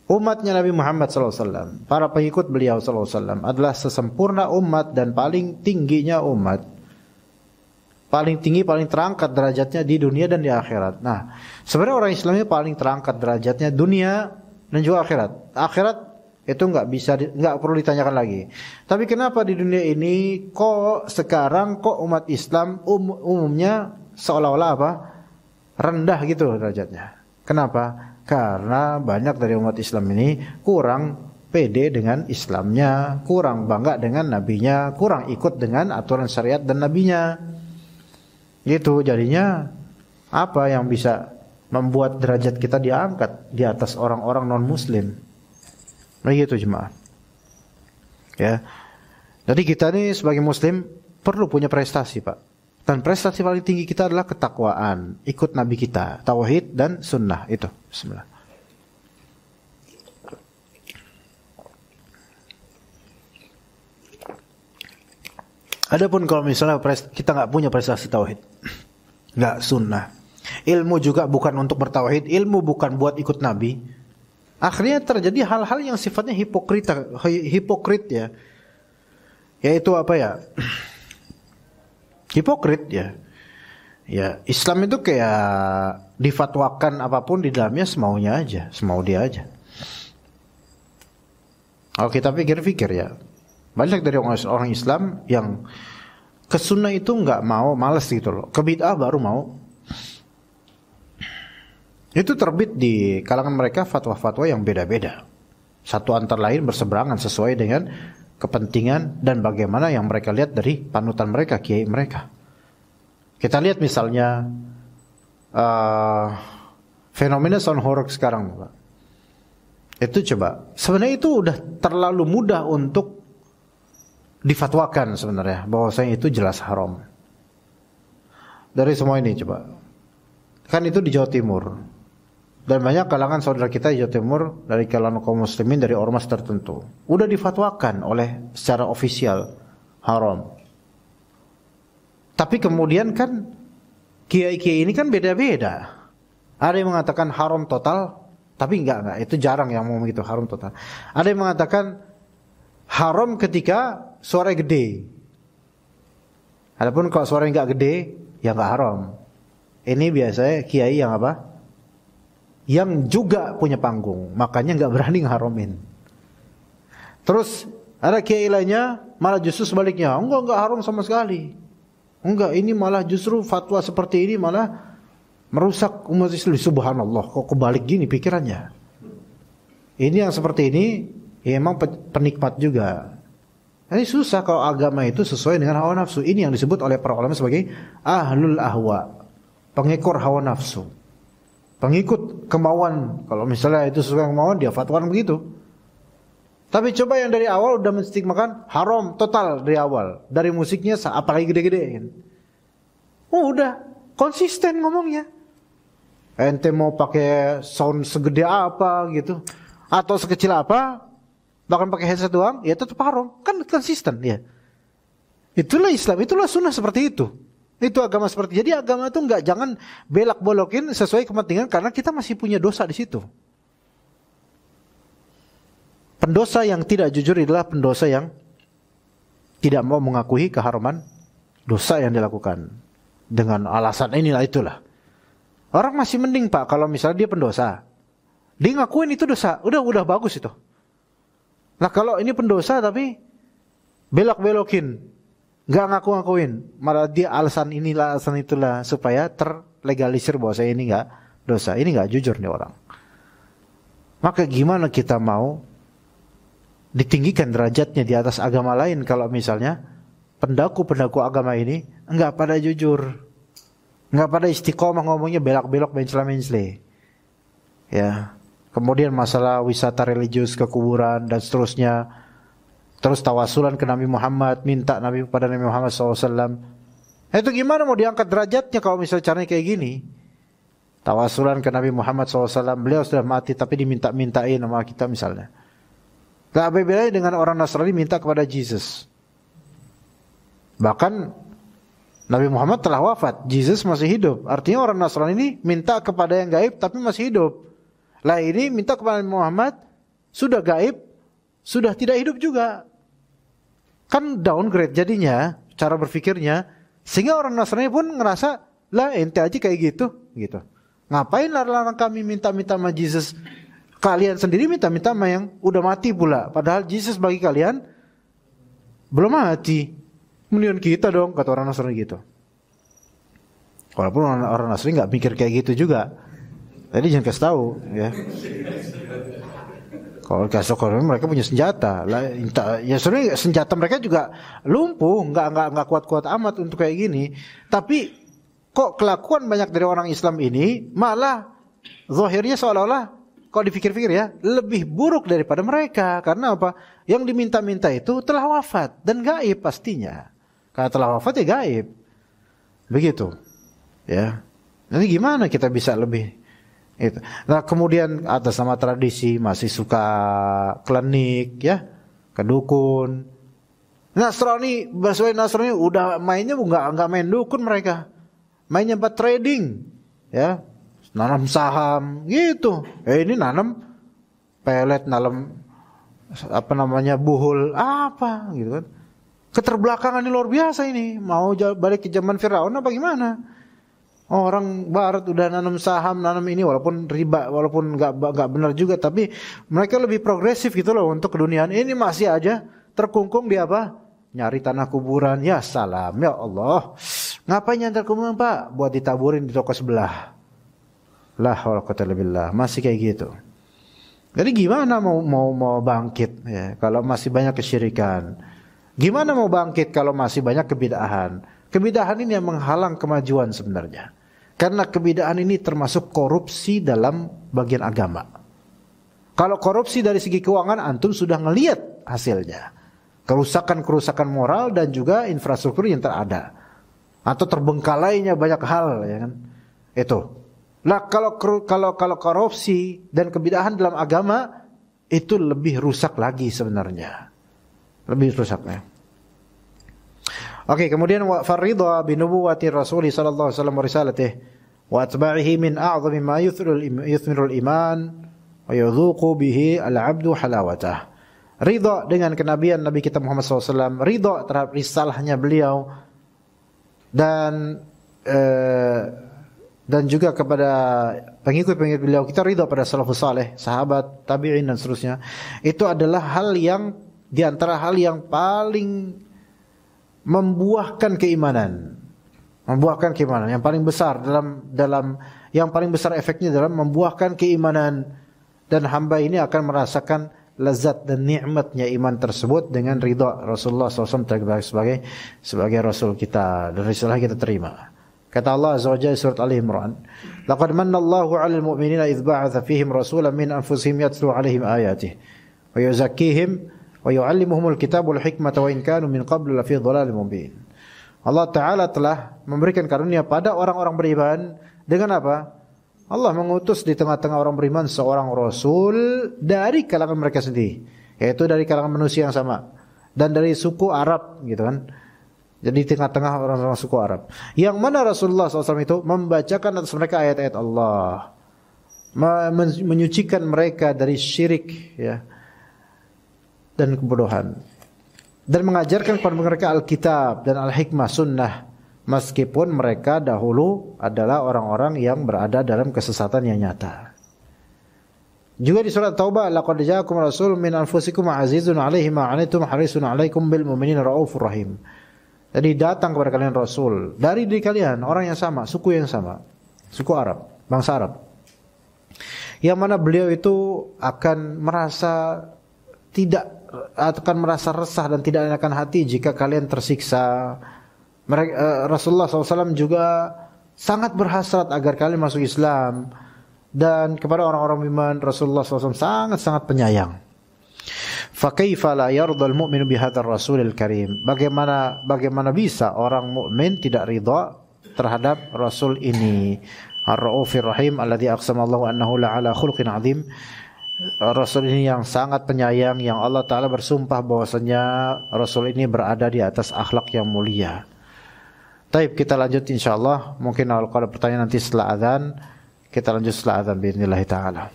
Umatnya Nabi Muhammad SAW, para pengikut beliau SAW adalah sesempurna umat dan paling tingginya umat. Paling tinggi, paling terangkat derajatnya di dunia dan di akhirat. Nah, sebenarnya orang Islam ini paling terangkat derajatnya dunia dan juga akhirat. Akhirat itu nggak perlu ditanyakan lagi. Tapi kenapa di dunia ini kok sekarang umat Islam umumnya seolah-olah apa? Rendah gitu derajatnya. Kenapa? Karena banyak dari umat Islam ini kurang pede dengan Islamnya, kurang bangga dengan nabinya, kurang ikut dengan aturan syariat dan nabinya. Gitu jadinya apa yang bisa membuat derajat kita diangkat di atas orang-orang non-muslim. Begitu jemaah. Ya. Jadi kita ini sebagai muslim perlu punya prestasi, Pak. Dan prestasi paling tinggi kita adalah ketakwaan, ikut nabi kita, tauhid dan sunnah itu. Bismillah. Adapun kalau misalnya kita nggak punya prestasi tauhid, nggak sunnah, ilmu juga bukan untuk bertauhid, ilmu bukan buat ikut nabi, akhirnya terjadi hal-hal yang sifatnya hipokrit ya, yaitu apa ya? Hipokrit ya. Ya, Islam itu kayak difatwakan apapun di dalamnya semaunya aja, semau dia aja. Kalau kita pikir-pikir ya, banyak dari orang Islam yang ke sunnah itu nggak mau, malas gitu loh. Ke bid'ah baru mau. Itu terbit di kalangan mereka fatwa-fatwa yang beda-beda. Satu antara lain berseberangan sesuai dengan kepentingan dan bagaimana yang mereka lihat dari panutan mereka, kiai mereka. Kita lihat misalnya fenomena sound horror sekarang, Pak. Itu coba, sebenarnya itu udah terlalu mudah untuk difatwakan sebenarnya, bahwasanya itu jelas haram. Dari semua ini coba, kan itu di Jawa Timur. Dan banyak kalangan saudara kita di Jawa Timur, dari kalangan kaum muslimin, dari ormas tertentu, udah difatwakan oleh secara ofisial haram. Tapi kemudian kan kiai-kiai ini kan beda-beda. Ada yang mengatakan haram total, tapi enggak, itu jarang yang ngomong gitu, haram total. Ada yang mengatakan haram ketika suara gede. Adapun kalau suara enggak gede, ya enggak haram. Ini biasanya kiai yang apa? Yang juga punya panggung, makanya nggak berani ngharomin. Terus ada kiai lainnya malah justru sebaliknya, enggak haram sama sekali. Enggak, ini malah justru fatwa seperti ini malah merusak umat Islam. Subhanallah, kok kebalik gini pikirannya. Ini yang seperti ini ya emang penikmat juga. Ini susah kalau agama itu sesuai dengan hawa nafsu. Ini yang disebut oleh para ulama sebagai ahlul ahwa, pengekor hawa nafsu. Pengikut kemauan. Kalau misalnya itu sesuai kemauan, dia fatwakan begitu. Tapi coba yang dari awal udah menstigmakan haram total dari awal. Dari musiknya apalagi gede-gede. Udah konsisten ngomongnya. Ente mau pakai sound segede apa gitu, atau sekecil apa, bahkan pakai headset doang, ya tetap haram. Kan konsisten ya. Itulah Islam, itulah sunnah seperti itu. Itu agama seperti. Jadi agama itu jangan belak-bolokin sesuai kepentingan, karena kita masih punya dosa di situ. Pendosa yang tidak jujur adalah pendosa yang tidak mau mengakui keharaman dosa yang dilakukan dengan alasan inilah itulah. Orang masih mending, Pak, kalau misalnya dia pendosa, dia ngakuin itu dosa, udah bagus itu. Nah kalau ini pendosa tapi belak-belokin, nggak ngaku-ngakuin, malah dia alasan inilah, alasan itulah, supaya terlegalisir bahwa saya ini nggak dosa. Ini nggak jujur nih orang. Maka gimana kita mau ditinggikan derajatnya di atas agama lain kalau misalnya pendaku-pendaku agama ini nggak pada jujur, nggak pada istiqomah, ngomongnya belak-belok, mencela-mencela. Ya, kemudian masalah wisata religius ke kuburan dan seterusnya. Terus tawasulan ke Nabi Muhammad, minta Nabi kepada Nabi Muhammad SAW. Itu gimana mau diangkat derajatnya kalau misalnya caranya kayak gini? Tawasulan ke Nabi Muhammad SAW, beliau sudah mati tapi diminta-mintain sama kita misalnya. Gak bedanya dengan orang Nasrani minta kepada Jesus. Bahkan Nabi Muhammad telah wafat, Jesus masih hidup. Artinya orang Nasrani ini minta kepada yang gaib tapi masih hidup. Lah ini minta kepada Nabi Muhammad sudah gaib, sudah tidak hidup juga. Kan downgrade jadinya cara berpikirnya, sehingga orang Nasrani pun ngerasa, lah ente aja kayak gitu. Ngapain larang kami minta-minta sama Jesus? Kalian sendiri minta-minta sama yang udah mati pula. Padahal Jesus bagi kalian belum mati. Mendingan kita dong, kata orang Nasrani gitu. Walaupun orang Nasrani nggak mikir kayak gitu juga. Jadi jangan kasih tahu, ya. Kalau kasih tahu mereka punya senjata, lah, ya sebenarnya senjata mereka juga lumpuh, nggak kuat-kuat amat untuk kayak gini. Tapi kok kelakuan banyak dari orang Islam ini malah zahirnya seolah-olah, kalau dipikir-pikir ya, lebih buruk daripada mereka. Karena apa? Yang diminta-minta itu telah wafat dan gaib pastinya. Karena telah wafat ya gaib. Begitu. Ya. Nanti gimana kita bisa lebih itu. Nah, kemudian atas nama tradisi masih suka klinik ya, ke dukun. Nasrani, bahasa Nasrani udah mainnya nggak main dukun mereka. Mainnya buat trading. Ya. Nanam saham gitu. Ini nanam pelet, nanam buhul apa gitu kan. Keterbelakangan ini luar biasa ini. Mau balik ke zaman Firaun apa gimana? Orang barat udah nanam saham, nanam ini walaupun riba, walaupun nggak benar juga, tapi mereka lebih progresif gitu loh untuk keduniaan. Ini masih aja terkungkung di apa? Nyari tanah kuburan. Ya salam, ya Allah. Ngapain nyantar kuburan Pak? Buat ditaburin di toko sebelah. Lah wala quwwata illa billah. Masih kayak gitu. Jadi gimana mau bangkit ya, kalau masih banyak kesyirikan? Gimana mau bangkit kalau masih banyak kebid'ahan? Kebid'ahan ini yang menghalang kemajuan sebenarnya. Karena kebid'ahan ini termasuk korupsi dalam bagian agama. Kalau korupsi dari segi keuangan, antum sudah ngelihat hasilnya. Kerusakan-kerusakan moral dan juga infrastruktur yang terada. Atau terbengkalainya banyak hal, ya kan? Itu. Nah, kalau korupsi dan kebid'ahan dalam agama, itu lebih rusak lagi sebenarnya. Lebih rusaknya. Oke, kemudian wa faridha bi nubuwwati Rasul sallallahu alaihi wasallam wa risalatihi wa atba'ihi min a'zami ma yuthmiru al-iman wa yadhuqu bihi al-'abdu halawatah. Ridha dengan kenabian Nabi kita Muhammad SAW, ridha terhadap risalahnya beliau dan juga kepada pengikut-pengikut beliau. Kita ridha pada salafus saleh, sahabat, tabi'in dan seterusnya. Itu adalah hal yang di antara hal yang paling membuahkan keimanan. Membuahkan keimanan yang paling besar dalam yang paling besar efeknya dalam membuahkan keimanan, dan hamba ini akan merasakan lezat dan nikmatnya iman tersebut dengan ridha Rasulullah SAW sebagai Rasul kita dan risalah kita terima. Kata Allah Azza wa Jalla surat Ali Imran, "Laqad manna Allahu 'alal mu'minina idz ba'atha fihim rasulan min anfusihim yatlu 'alaihim ayatihi wa yuzakkihim wa yu'allimuhumul kitab wal hikmata wa in kanu min qablu lafi dhalalin mubin." Allah Ta'ala telah memberikan karunia pada orang-orang beriman dengan apa? Allah mengutus di tengah-tengah orang beriman seorang Rasul dari kalangan mereka sendiri, yaitu dari kalangan manusia yang sama dan dari suku Arab gitu kan. Jadi tengah-tengah orang-orang suku Arab, yang mana Rasulullah SAW itu membacakan atas mereka ayat-ayat Allah, menyucikan mereka dari syirik ya, dan kebodohan, dan mengajarkan kepada mereka Alkitab dan Al-Hikmah Sunnah, meskipun mereka dahulu adalah orang-orang yang berada dalam kesesatan yang nyata. Juga di surat Taubah, laqad ja'akum rasulun min anfusikum azizun 'alaihi ma 'anittum harisun 'alaikum bil mu'minina raufur rahim. Jadi datang kepada kalian Rasul dari diri kalian, orang yang sama, suku yang sama, suku Arab, bangsa Arab, yang mana beliau itu akan merasa resah dan tidak enakan hati jika kalian tersiksa. Rasulullah SAW juga sangat berhasrat agar kalian masuk Islam, dan kepada orang-orang beriman Rasulullah SAW sangat-sangat penyayang. Fakaifa la yardal mu'minu bihadzal rasulil karim. Bagaimana bisa orang mukmin tidak ridha terhadap rasul ini, Ar-Raufir Rahim alladzi aqsamallahu annahu la'ala khuluqin 'adzim, Rasul ini yang sangat penyayang, yang Allah Ta'ala bersumpah bahwasanya Rasul ini berada di atas akhlak yang mulia. Taib, kita lanjut insyaAllah. Mungkin kalau ada pertanyaan nanti setelah azan, kita lanjut setelah azan bi'idznillah ta'ala.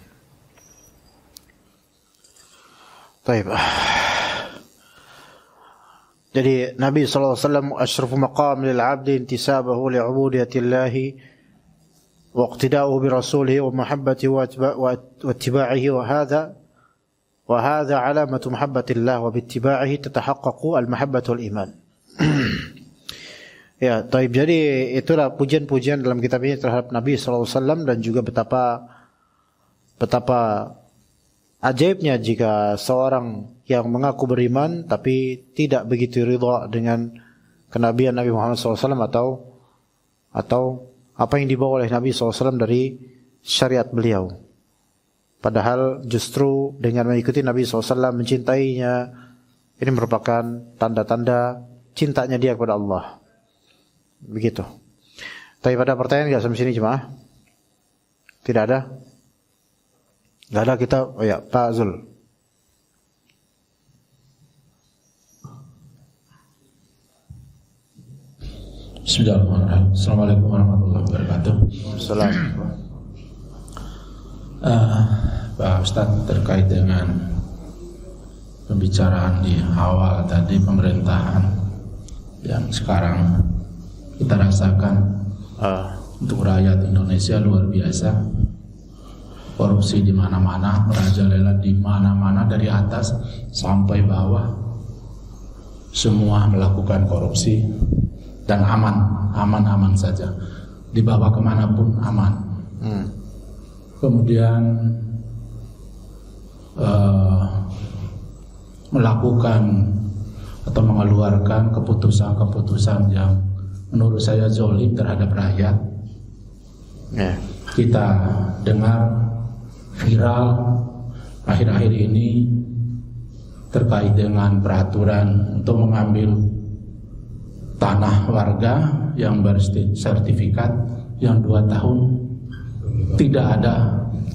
Taib. Jadi Nabi SAW asyrafu maqam lil abdi intisabahu li'ubudiyatillahi واقتداؤه برسوله ومحبته واتباعه وهذا علامة محبة الله وباتباعه تتحقق المحبة والإيمان. Ya, taib. Jadi itulah pujian-pujian dalam kitab ini terhadap Nabi SAW dan juga betapa ajaibnya jika seorang yang mengaku beriman tapi tidak begitu ridha dengan kenabian Nabi Muhammad SAW atau apa yang dibawa oleh Nabi SAW dari syariat beliau. Padahal justru dengan mengikuti Nabi SAW, mencintainya, ini merupakan tanda-tanda cintanya dia kepada Allah. Begitu. Tapi pada pertanyaan nggak sampai sini jemaah? Tidak ada? Nggak ada kita? Oh ya, Pak Zul. Bismillahirrahmanirrahim. Assalamualaikum warahmatullahi wabarakatuh. Assalamualaikum. Pak Ustadz, terkait dengan pembicaraan di awal tadi, pemerintahan yang sekarang kita rasakan untuk rakyat Indonesia luar biasa. Korupsi di mana-mana, merajalela di mana-mana, dari atas sampai bawah, semua melakukan korupsi. Dan aman saja, dibawa kemanapun aman. Kemudian melakukan atau mengeluarkan keputusan-keputusan yang menurut saya zalim terhadap rakyat. Kita dengar viral akhir-akhir ini terkait dengan peraturan untuk mengambil tanah warga yang bersertifikat yang 2 tahun tidak ada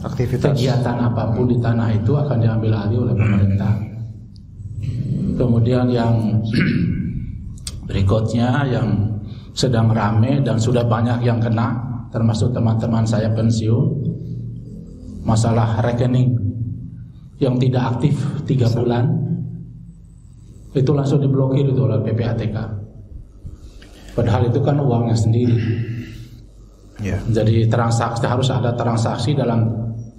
aktivitas kegiatan apapun di tanah itu akan diambil alih oleh pemerintah. Kemudian yang berikutnya yang sedang rame dan sudah banyak yang kena, termasuk teman-teman saya pensiun, masalah rekening yang tidak aktif 3 bulan itu langsung diblokir itu oleh PPATK. Padahal itu kan uangnya sendiri. Jadi transaksi, harus ada transaksi dalam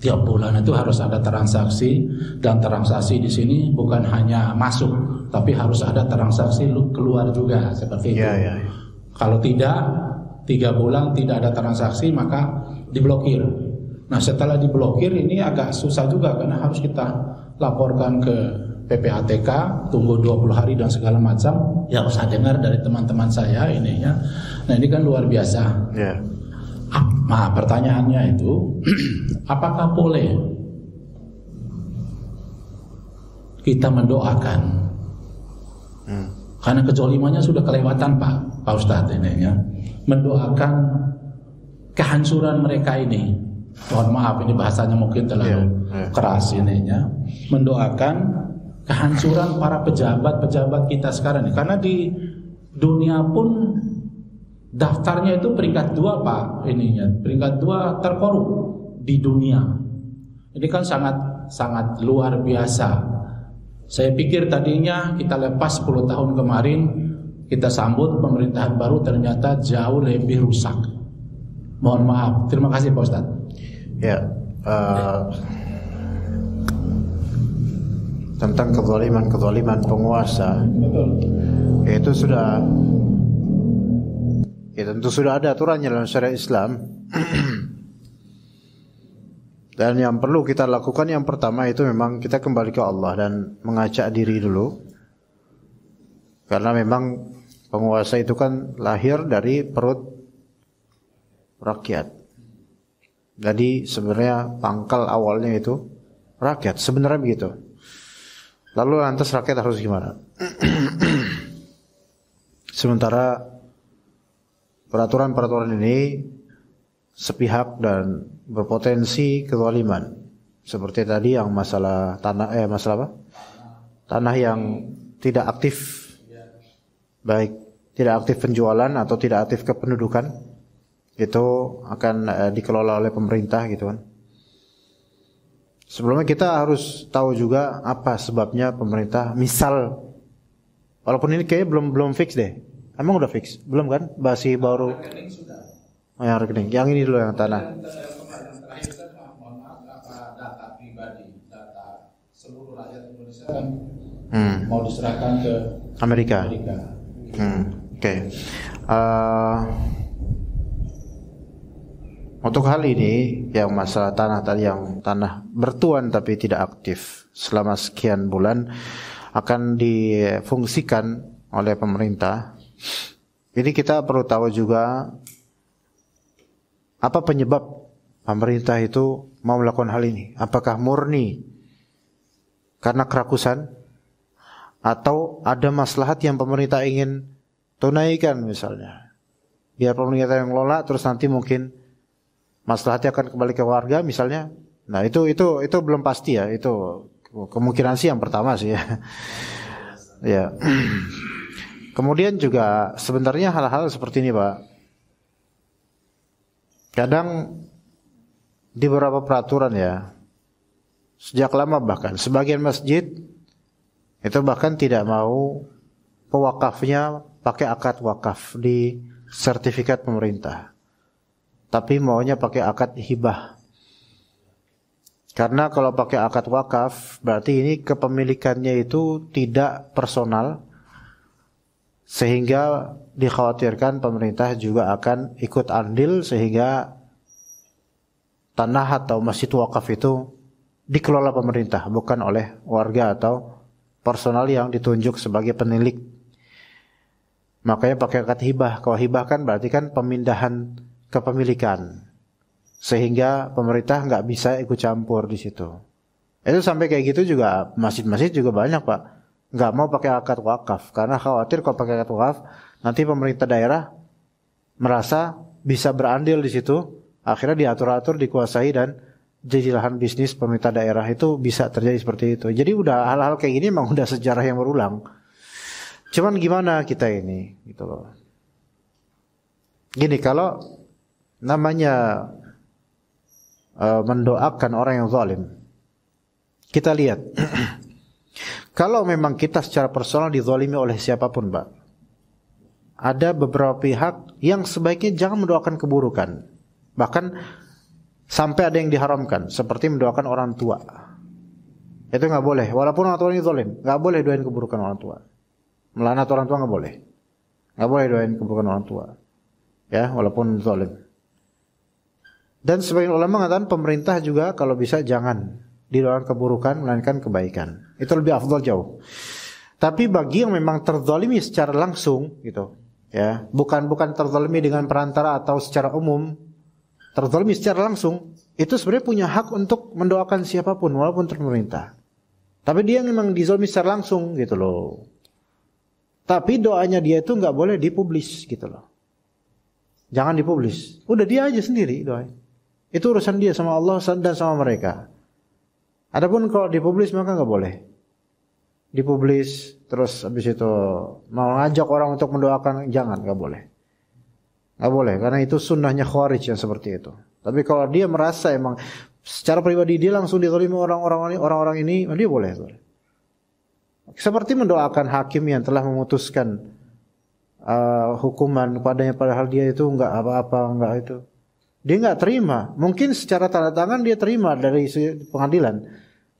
tiap bulan itu harus ada transaksi, dan transaksi di sini bukan hanya masuk, tapi harus ada transaksi keluar juga seperti itu. Kalau tidak 3 bulan tidak ada transaksi maka diblokir. Nah setelah diblokir ini agak susah juga karena harus kita laporkan ke PPATK, tunggu 20 hari dan segala macam. Ya usah dengar dari teman-teman saya ini ya. Nah ini kan luar biasa. Nah pertanyaannya itu apakah boleh kita mendoakan? Karena kezalimannya sudah kelewatan Pak Ustadz ini ya. Mendoakan kehancuran mereka ini. Mohon maaf ini bahasanya mungkin terlalu keras ini ya. Mendoakan kehancuran para pejabat-pejabat kita sekarang ini. Karena di dunia pun daftarnya itu peringkat 2 Pak ininya, peringkat 2 terkorup di dunia. Ini kan sangat luar biasa. Saya pikir tadinya kita lepas 10 tahun kemarin, kita sambut pemerintahan baru, ternyata jauh lebih rusak. Mohon maaf. Terima kasih Pak Ustadz. Tentang kezaliman penguasa, itu sudah tentu sudah ada aturannya dalam syariat Islam. Dan yang perlu kita lakukan yang pertama itu memang kita kembali ke Allah dan mengajak diri dulu, karena memang penguasa itu kan lahir dari perut rakyat. Jadi sebenarnya pangkal awalnya itu rakyat, sebenarnya begitu. Lalu lantas rakyat harus gimana? Sementara peraturan-peraturan ini sepihak dan berpotensi kezaliman. Seperti tadi yang masalah masalah apa? Tanah yang tidak aktif. Baik, tidak aktif penjualan atau tidak aktif kependudukan. Itu akan dikelola oleh pemerintah gitu kan. Sebelumnya kita harus tahu juga apa sebabnya pemerintah. Misal, walaupun ini kayaknya belum fix deh. Emang udah fix? Belum kan? Masih baru. Rekening sudah. Oh, yang rekening. Yang ini dulu yang tanah. Terakhir kan mohon maaf data pribadi, data seluruh rakyat Indonesia kan mau diserahkan ke Amerika. Oke. Untuk hal ini yang masalah tanah tadi, yang tanah bertuan tapi tidak aktif selama sekian bulan akan difungsikan oleh pemerintah. Ini kita perlu tahu juga apa penyebab pemerintah itu mau melakukan hal ini. Apakah murni karena kerakusan atau ada maslahat yang pemerintah ingin tunaikan misalnya. Biar pemerintah yang ngelola terus nanti mungkin maslahatnya akan kembali ke warga misalnya. Nah, itu belum pasti ya. Itu kemungkinan sih yang pertama sih ya. Ya. Kemudian juga sebenarnya hal-hal seperti ini, Pak. Kadang di beberapa peraturan ya, sejak lama bahkan sebagian masjid itu bahkan tidak mau pewakafnya pakai akad wakaf di sertifikat pemerintah. Tapi maunya pakai akad hibah. Karena kalau pakai akad wakaf berarti ini kepemilikannya itu tidak personal, sehingga dikhawatirkan pemerintah juga akan ikut andil sehingga tanah atau masjid wakaf itu dikelola pemerintah, bukan oleh warga atau personal yang ditunjuk sebagai penilik. Makanya pakai akad hibah. Kalau hibah kan berarti kan pemindahan kepemilikan, sehingga pemerintah nggak bisa ikut campur di situ. Itu sampai kayak gitu juga masjid-masjid juga banyak, Pak. Nggak mau pakai akad wakaf karena khawatir kalau pakai akad wakaf nanti pemerintah daerah merasa bisa berandil di situ, akhirnya diatur-atur, dikuasai dan jadi lahan bisnis pemerintah daerah. Itu bisa terjadi seperti itu. Jadi udah hal-hal kayak gini memang udah sejarah yang berulang. Cuman gimana kita ini gitu loh. Gini, kalau namanya mendoakan orang yang zalim, kita lihat kalau memang kita secara personal dizalimi oleh siapapun, Pak, ada beberapa pihak yang sebaiknya jangan mendoakan keburukan. Bahkan sampai ada yang diharamkan, seperti mendoakan orang tua. Itu nggak boleh, walaupun orang tua ini zalim, nggak boleh doain keburukan orang tua. Melaknat orang tua nggak boleh, nggak boleh doain keburukan orang tua. Ya, walaupun zalim. Dan sebagian ulama mengatakan pemerintah juga kalau bisa jangan didoakan keburukan melainkan kebaikan. Itu lebih afdal jauh. Tapi bagi yang memang terzalimi secara langsung gitu, ya, bukan terzalimi dengan perantara atau secara umum, terzalimi secara langsung, itu sebenarnya punya hak untuk mendoakan siapapun walaupun pemerintah. Tapi dia memang dizalimi secara langsung gitu loh. Tapi doanya dia itu nggak boleh dipublis gitu loh. Jangan dipublis. Udah dia aja sendiri doain. Itu urusan dia sama Allah dan sama mereka. Adapun kalau dipublis maka nggak boleh. Dipublis terus habis itu mau ngajak orang untuk mendoakan, jangan, nggak boleh. Nggak boleh karena itu sunnahnya Khawarij yang seperti itu. Tapi kalau dia merasa emang secara pribadi dia langsung dizalimi orang-orang ini, dia boleh. Seperti mendoakan hakim yang telah memutuskan hukuman kepadanya padahal dia itu nggak apa-apa, nggak itu. Dia nggak terima. Mungkin secara tanda tangan dia terima dari pengadilan,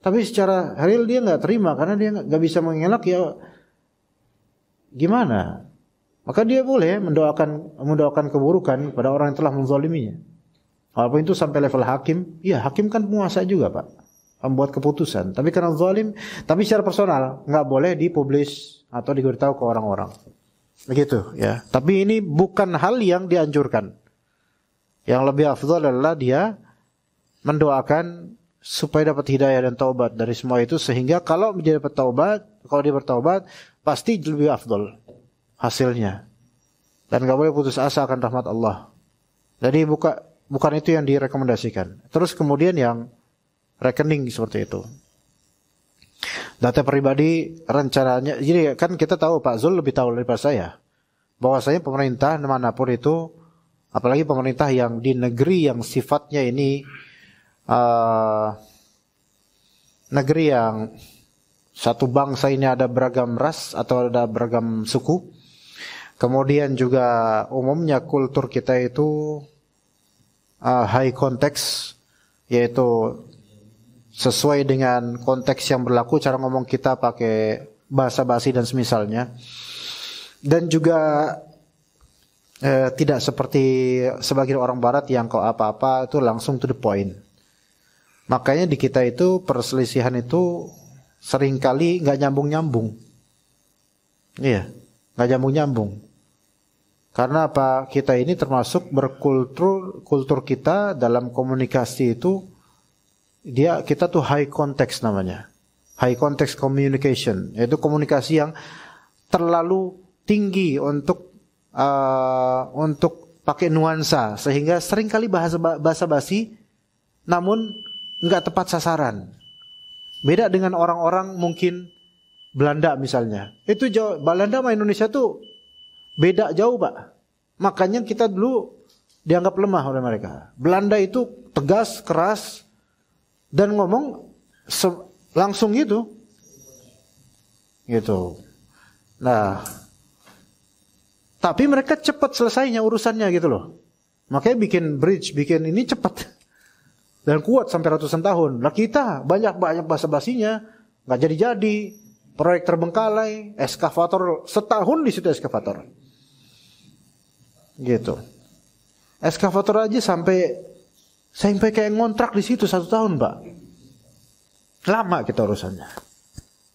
tapi secara real dia nggak terima karena dia nggak bisa mengelak, ya gimana? Maka dia boleh mendoakan keburukan pada orang yang telah menzaliminya. Walaupun itu sampai level hakim, ya hakim kan penguasa juga, Pak, membuat keputusan. Tapi karena zalim, tapi secara personal nggak boleh dipublish atau diberitahu ke orang-orang. Begitu ya. Tapi ini bukan hal yang dianjurkan. Yang lebih afdal adalah dia mendoakan supaya dapat hidayah dan taubat dari semua itu, sehingga kalau dia dapat taubat, kalau dia bertaubat pasti lebih afdal hasilnya. Dan enggak boleh putus asa akan rahmat Allah. Jadi bukan itu yang direkomendasikan. Terus kemudian yang rekening seperti itu. Data pribadi rencananya, jadi kan kita tahu Pak Zul lebih tahu daripada saya, bahwasanya pemerintah manapun itu, apalagi pemerintah yang di negeri yang sifatnya ini negeri yang satu bangsa ini ada beragam ras atau ada beragam suku, kemudian juga umumnya kultur kita itu high context, yaitu sesuai dengan konteks yang berlaku, cara ngomong kita pakai bahasa basi dan semisalnya. Dan juga tidak seperti sebagian orang barat yang kalau apa-apa itu langsung to the point. Makanya di kita itu perselisihan itu seringkali nggak nyambung-nyambung. Iya, nggak nyambung-nyambung. Karena apa? Kita ini termasuk kultur kita dalam komunikasi itu, kita tuh high context namanya. High context communication, yaitu komunikasi yang terlalu tinggi untuk pakai nuansa, sehingga seringkali bahasa basi namun nggak tepat sasaran. Beda dengan orang-orang mungkin Belanda misalnya. Itu jauh, Belanda sama Indonesia tuh beda jauh, Pak. Makanya kita dulu dianggap lemah oleh mereka. Belanda itu tegas, keras, dan ngomong langsung gitu. Gitu. Nah, tapi mereka cepat selesainya urusannya gitu loh. Makanya bikin bridge, bikin ini cepat. Dan kuat sampai ratusan tahun. Lah kita banyak basa-basinya, nggak jadi-jadi. Proyek terbengkalai, eskavator setahun di situ eskavator. Gitu. Eskavator aja sampai kayak ngontrak di situ 1 tahun, Pak. Lama kita urusannya.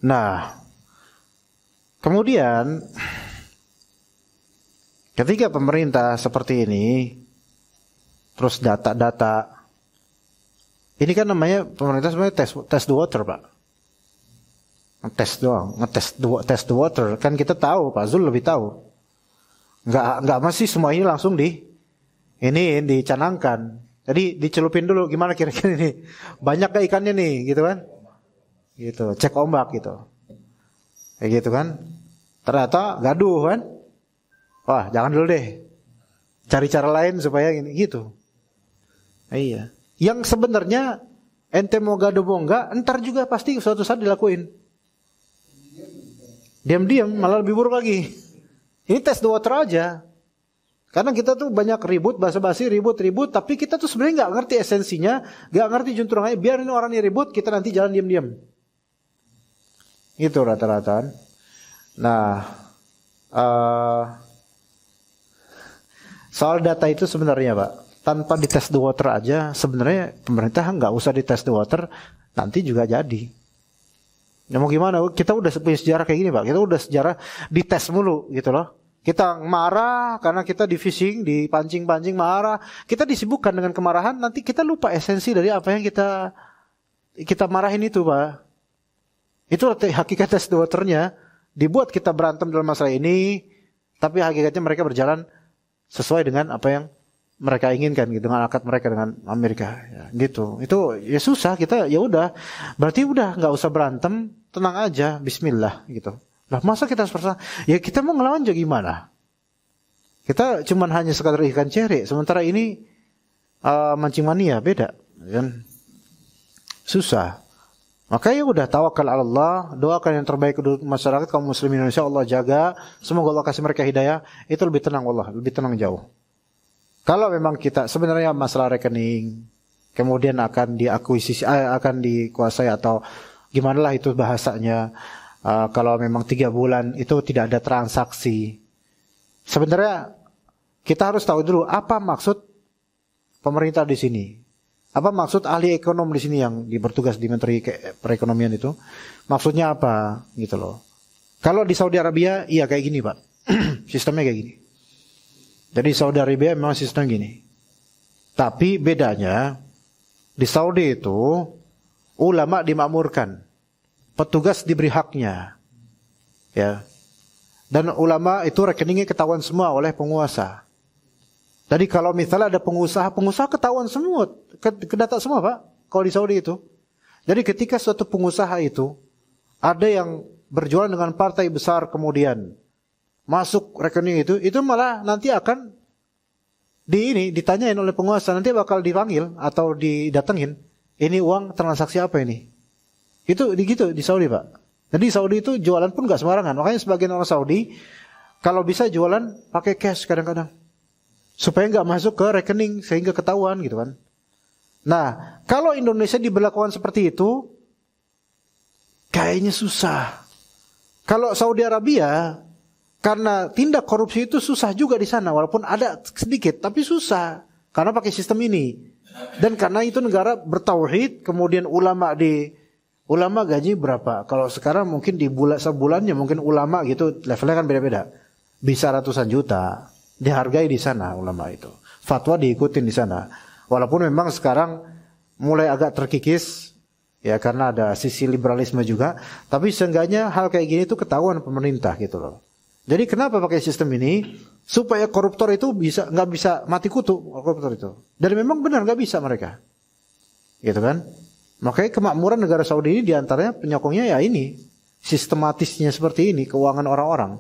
Nah, kemudian ketika pemerintah seperti ini, terus data-data, ini kan namanya pemerintah sebenarnya test the water, Pak. Ngetes doang, test the water. Kan kita tahu, Pak Zul lebih tahu. Enggak masih semua ini langsung dicanangkan. Jadi dicelupin dulu gimana kira-kira ini. Banyak ke ikannya nih, gitu kan? Gitu, cek ombak gitu. Kayak gitu kan? Ternyata gaduh kan? Wah, jangan dulu deh. Cari cara lain supaya gini gitu. Iya. Yang sebenarnya ente mau gaduh mau enggak, entar juga pasti suatu saat dilakuin. Diam-diam malah lebih buruk lagi. Ini test the water aja. Karena kita tuh banyak ribut, basa-basi, ribut, tapi kita tuh sebenarnya nggak ngerti esensinya, nggak ngerti juntrungannya. Biar ini orang ini ribut, kita nanti jalan diam-diam. Itu rata-rata. Nah, soal data itu sebenarnya, Pak, tanpa dites the water aja, sebenarnya pemerintah nggak usah dites the water, nanti juga jadi. Ya mau gimana? Kita udah punya sejarah kayak gini, Pak. Kita udah sejarah dites mulu, gitu loh. Kita marah karena kita di fishing, dipancing-pancing marah. Kita disibukkan dengan kemarahan, nanti kita lupa esensi dari apa yang kita marahin itu, Pak. Itu hakikat test the waternya. Dibuat kita berantem dalam masalah ini, tapi hakikatnya mereka berjalan sesuai dengan apa yang mereka inginkan gitu, dengan akad mereka dengan Amerika ya, gitu. Itu ya susah, kita ya udah. Berarti udah nggak usah berantem, tenang aja, bismillah gitu. Lah masa kita seperti ya kita mau ngelawan juga gimana? Kita cuman hanya sekadar ikan cere, sementara ini mancing mania beda kan. Susah. Maka ya udah tawakal Allah, doakan yang terbaik untuk masyarakat kaum muslimin Indonesia, Allah jaga, semoga Allah kasih mereka hidayah, itu lebih tenang Allah, lebih tenang jauh. Kalau memang kita sebenarnya masalah rekening, kemudian akan diakuisisi, akan dikuasai atau gimana lah itu bahasanya, kalau memang 3 bulan itu tidak ada transaksi, sebenarnya kita harus tahu dulu apa maksud pemerintah di sini. Apa maksud ahli ekonom di sini yang bertugas di Menteri Perekonomian itu? Maksudnya apa gitu loh. Kalau di Saudi Arabia iya kayak gini, Pak. Sistemnya kayak gini. Jadi Saudi Arabia memang sistem gini. Tapi bedanya di Saudi itu ulama dimakmurkan. Petugas diberi haknya. Ya. Dan ulama itu rekeningnya ketahuan semua oleh penguasa. Jadi kalau misalnya ada pengusaha ketahuan semua, kedata semua, Pak. Kalau di Saudi itu, Jadi ketika suatu pengusaha itu ada yang berjualan dengan partai besar kemudian masuk rekening itu malah nanti akan ditanyain oleh penguasa, nanti bakal dipanggil atau didatengin. Ini uang transaksi apa ini? Itu gitu di Saudi, Pak. Jadi Saudi itu jualan pun nggak sembarangan. Makanya sebagian orang Saudi kalau bisa jualan pakai cash kadang-kadang supaya nggak masuk ke rekening sehingga ketahuan gitu kan. Nah, kalau Indonesia diberlakukan seperti itu, kayaknya susah. Kalau Saudi Arabia, karena tindak korupsi itu susah juga di sana, walaupun ada sedikit, tapi susah karena pakai sistem ini. Dan karena itu negara bertauhid, kemudian ulama gaji berapa? Kalau sekarang mungkin di sebulannya mungkin ulama gitu levelnya kan beda-beda, bisa ratusan juta, dihargai di sana ulama itu. Fatwa diikutin di sana. Walaupun memang sekarang mulai agak terkikis, ya karena ada sisi liberalisme juga, tapi seenggaknya hal kayak gini tuh ketahuan pemerintah gitu loh. Jadi kenapa pakai sistem ini? Supaya koruptor itu nggak bisa mati kutu koruptor itu. Dan memang benar nggak bisa mereka, gitu kan? Makanya kemakmuran negara Saudi ini diantaranya penyokongnya ya ini, sistematisnya seperti ini keuangan orang-orang.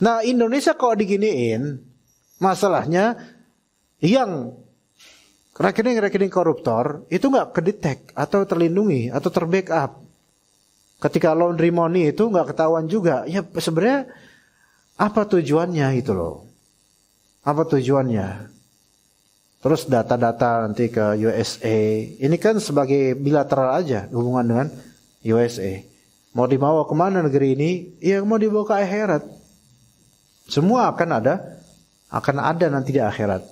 Nah Indonesia kalau diginiin, masalahnya yang rekening-rekening koruptor itu nggak kedetek atau terlindungi atau terbackup. Ketika laundry money itu nggak ketahuan juga. Ya sebenarnya apa tujuannya itu loh? Apa tujuannya? Terus data-data nanti ke USA. Ini kan sebagai bilateral aja hubungan dengan USA. Mau dibawa kemana negeri ini? Ya mau dibawa ke akhirat. Semua akan ada nanti di akhirat.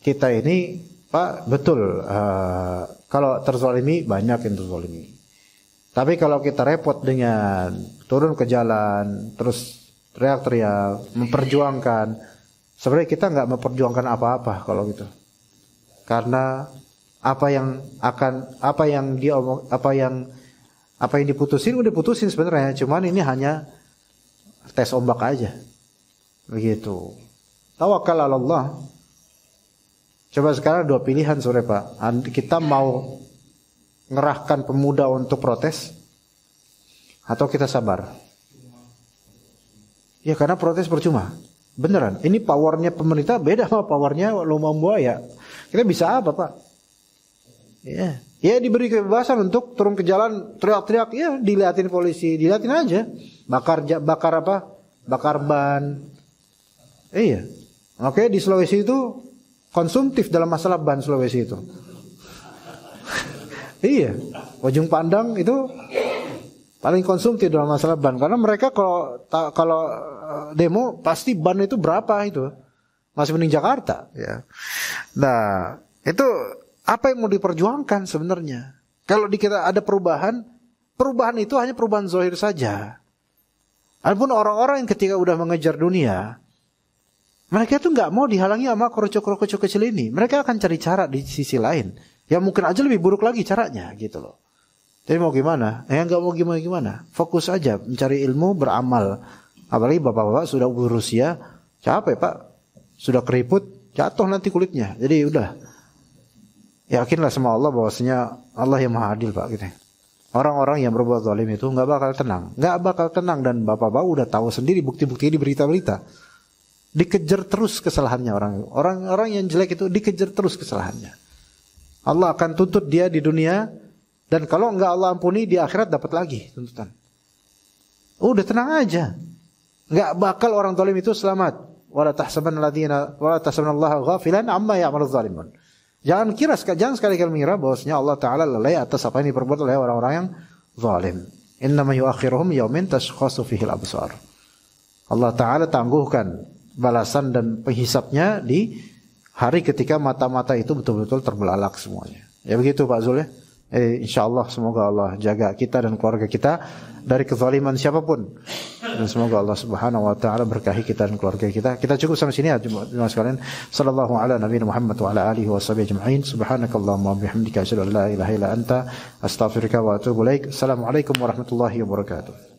Kita ini Pak, betul, kalau terzalimi banyak yang terzalimi. Tapi kalau kita repot dengan turun ke jalan, terus teriak-teriak, memperjuangkan, sebenarnya kita nggak memperjuangkan apa-apa kalau gitu. Karena apa yang diputusin udah putusin sebenarnya, cuman ini hanya tes ombak aja. Begitu. Tawakkal 'ala Allah. Coba sekarang dua pilihan sore Pak. Kita mau ngerahkan pemuda untuk protes atau kita sabar? Ya karena protes percuma. Beneran. Ini powernya pemerintah beda sama powernya lomba buaya. Kita bisa apa Pak? Ya diberi kebebasan untuk turun ke jalan teriak-teriak. Ya dilihatin polisi, dilihatin aja. Bakar apa? Bakar ban. Iya. Oke di Sulawesi itu konsumtif dalam masalah ban Sulawesi itu. Iya, Ujung Pandang itu paling konsumtif dalam masalah ban karena mereka kalau demo pasti ban itu berapa itu. Masih mending Jakarta, ya. Nah, itu apa yang mau diperjuangkan sebenarnya? Kalau di kita ada perubahan itu hanya perubahan zahir saja. Adapun orang-orang yang ketika udah mengejar dunia, mereka tuh nggak mau dihalangi sama kroco-kroco kecil ini. Mereka akan cari cara di sisi lain. Ya mungkin aja lebih buruk lagi caranya gitu loh. Jadi mau gimana? Nggak mau gimana. Fokus aja mencari ilmu, beramal. Apalagi bapak-bapak sudah berusia capek Pak. Sudah keriput, jatuh nanti kulitnya. Jadi udah. Yakinlah sama Allah bahwasanya Allah yang Maha Adil Pak gitu. Orang-orang yang berbuat zalim itu nggak bakal tenang. Nggak bakal tenang dan bapak-bapak udah tahu sendiri bukti-bukti di berita-berita. Dikejar terus kesalahannya orang-orang yang jelek itu dikejar terus kesalahannya. Allah akan tuntut dia di dunia dan kalau enggak Allah ampuni di akhirat dapat lagi tuntutan. Udah tenang aja. Enggak bakal orang zalim itu selamat. Wala tahsabannallaha ghafilan amma ya'maludz zalimun. Jangan sekali-kali mengira bahwasanya Allah taala lalai atas apa yang diperbuat oleh orang-orang yang zalim. Innama yu'akhiruhum yaumin tashkhasu fihi al-absar. Allah taala tangguhkan balasan dan penghisapnya di hari ketika mata-mata itu betul-betul terbelalak semuanya. Ya begitu Pak Zul ya. InsyaAllah semoga Allah jaga kita dan keluarga kita dari kezaliman siapapun. Dan semoga Allah subhanahu wa ta'ala berkahi kita dan keluarga kita. Kita cukup sampai sini ya jemaah sekalian. Sallallahu ala nabiyina Muhammad wa ala alihi wa sahbihi ajma'in. Subhanakallahumma wa bihamdika asyhadu an la ilaha illa anta astaghfiruka wa atubu ilaik. Assalamualaikum warahmatullahi wabarakatuh.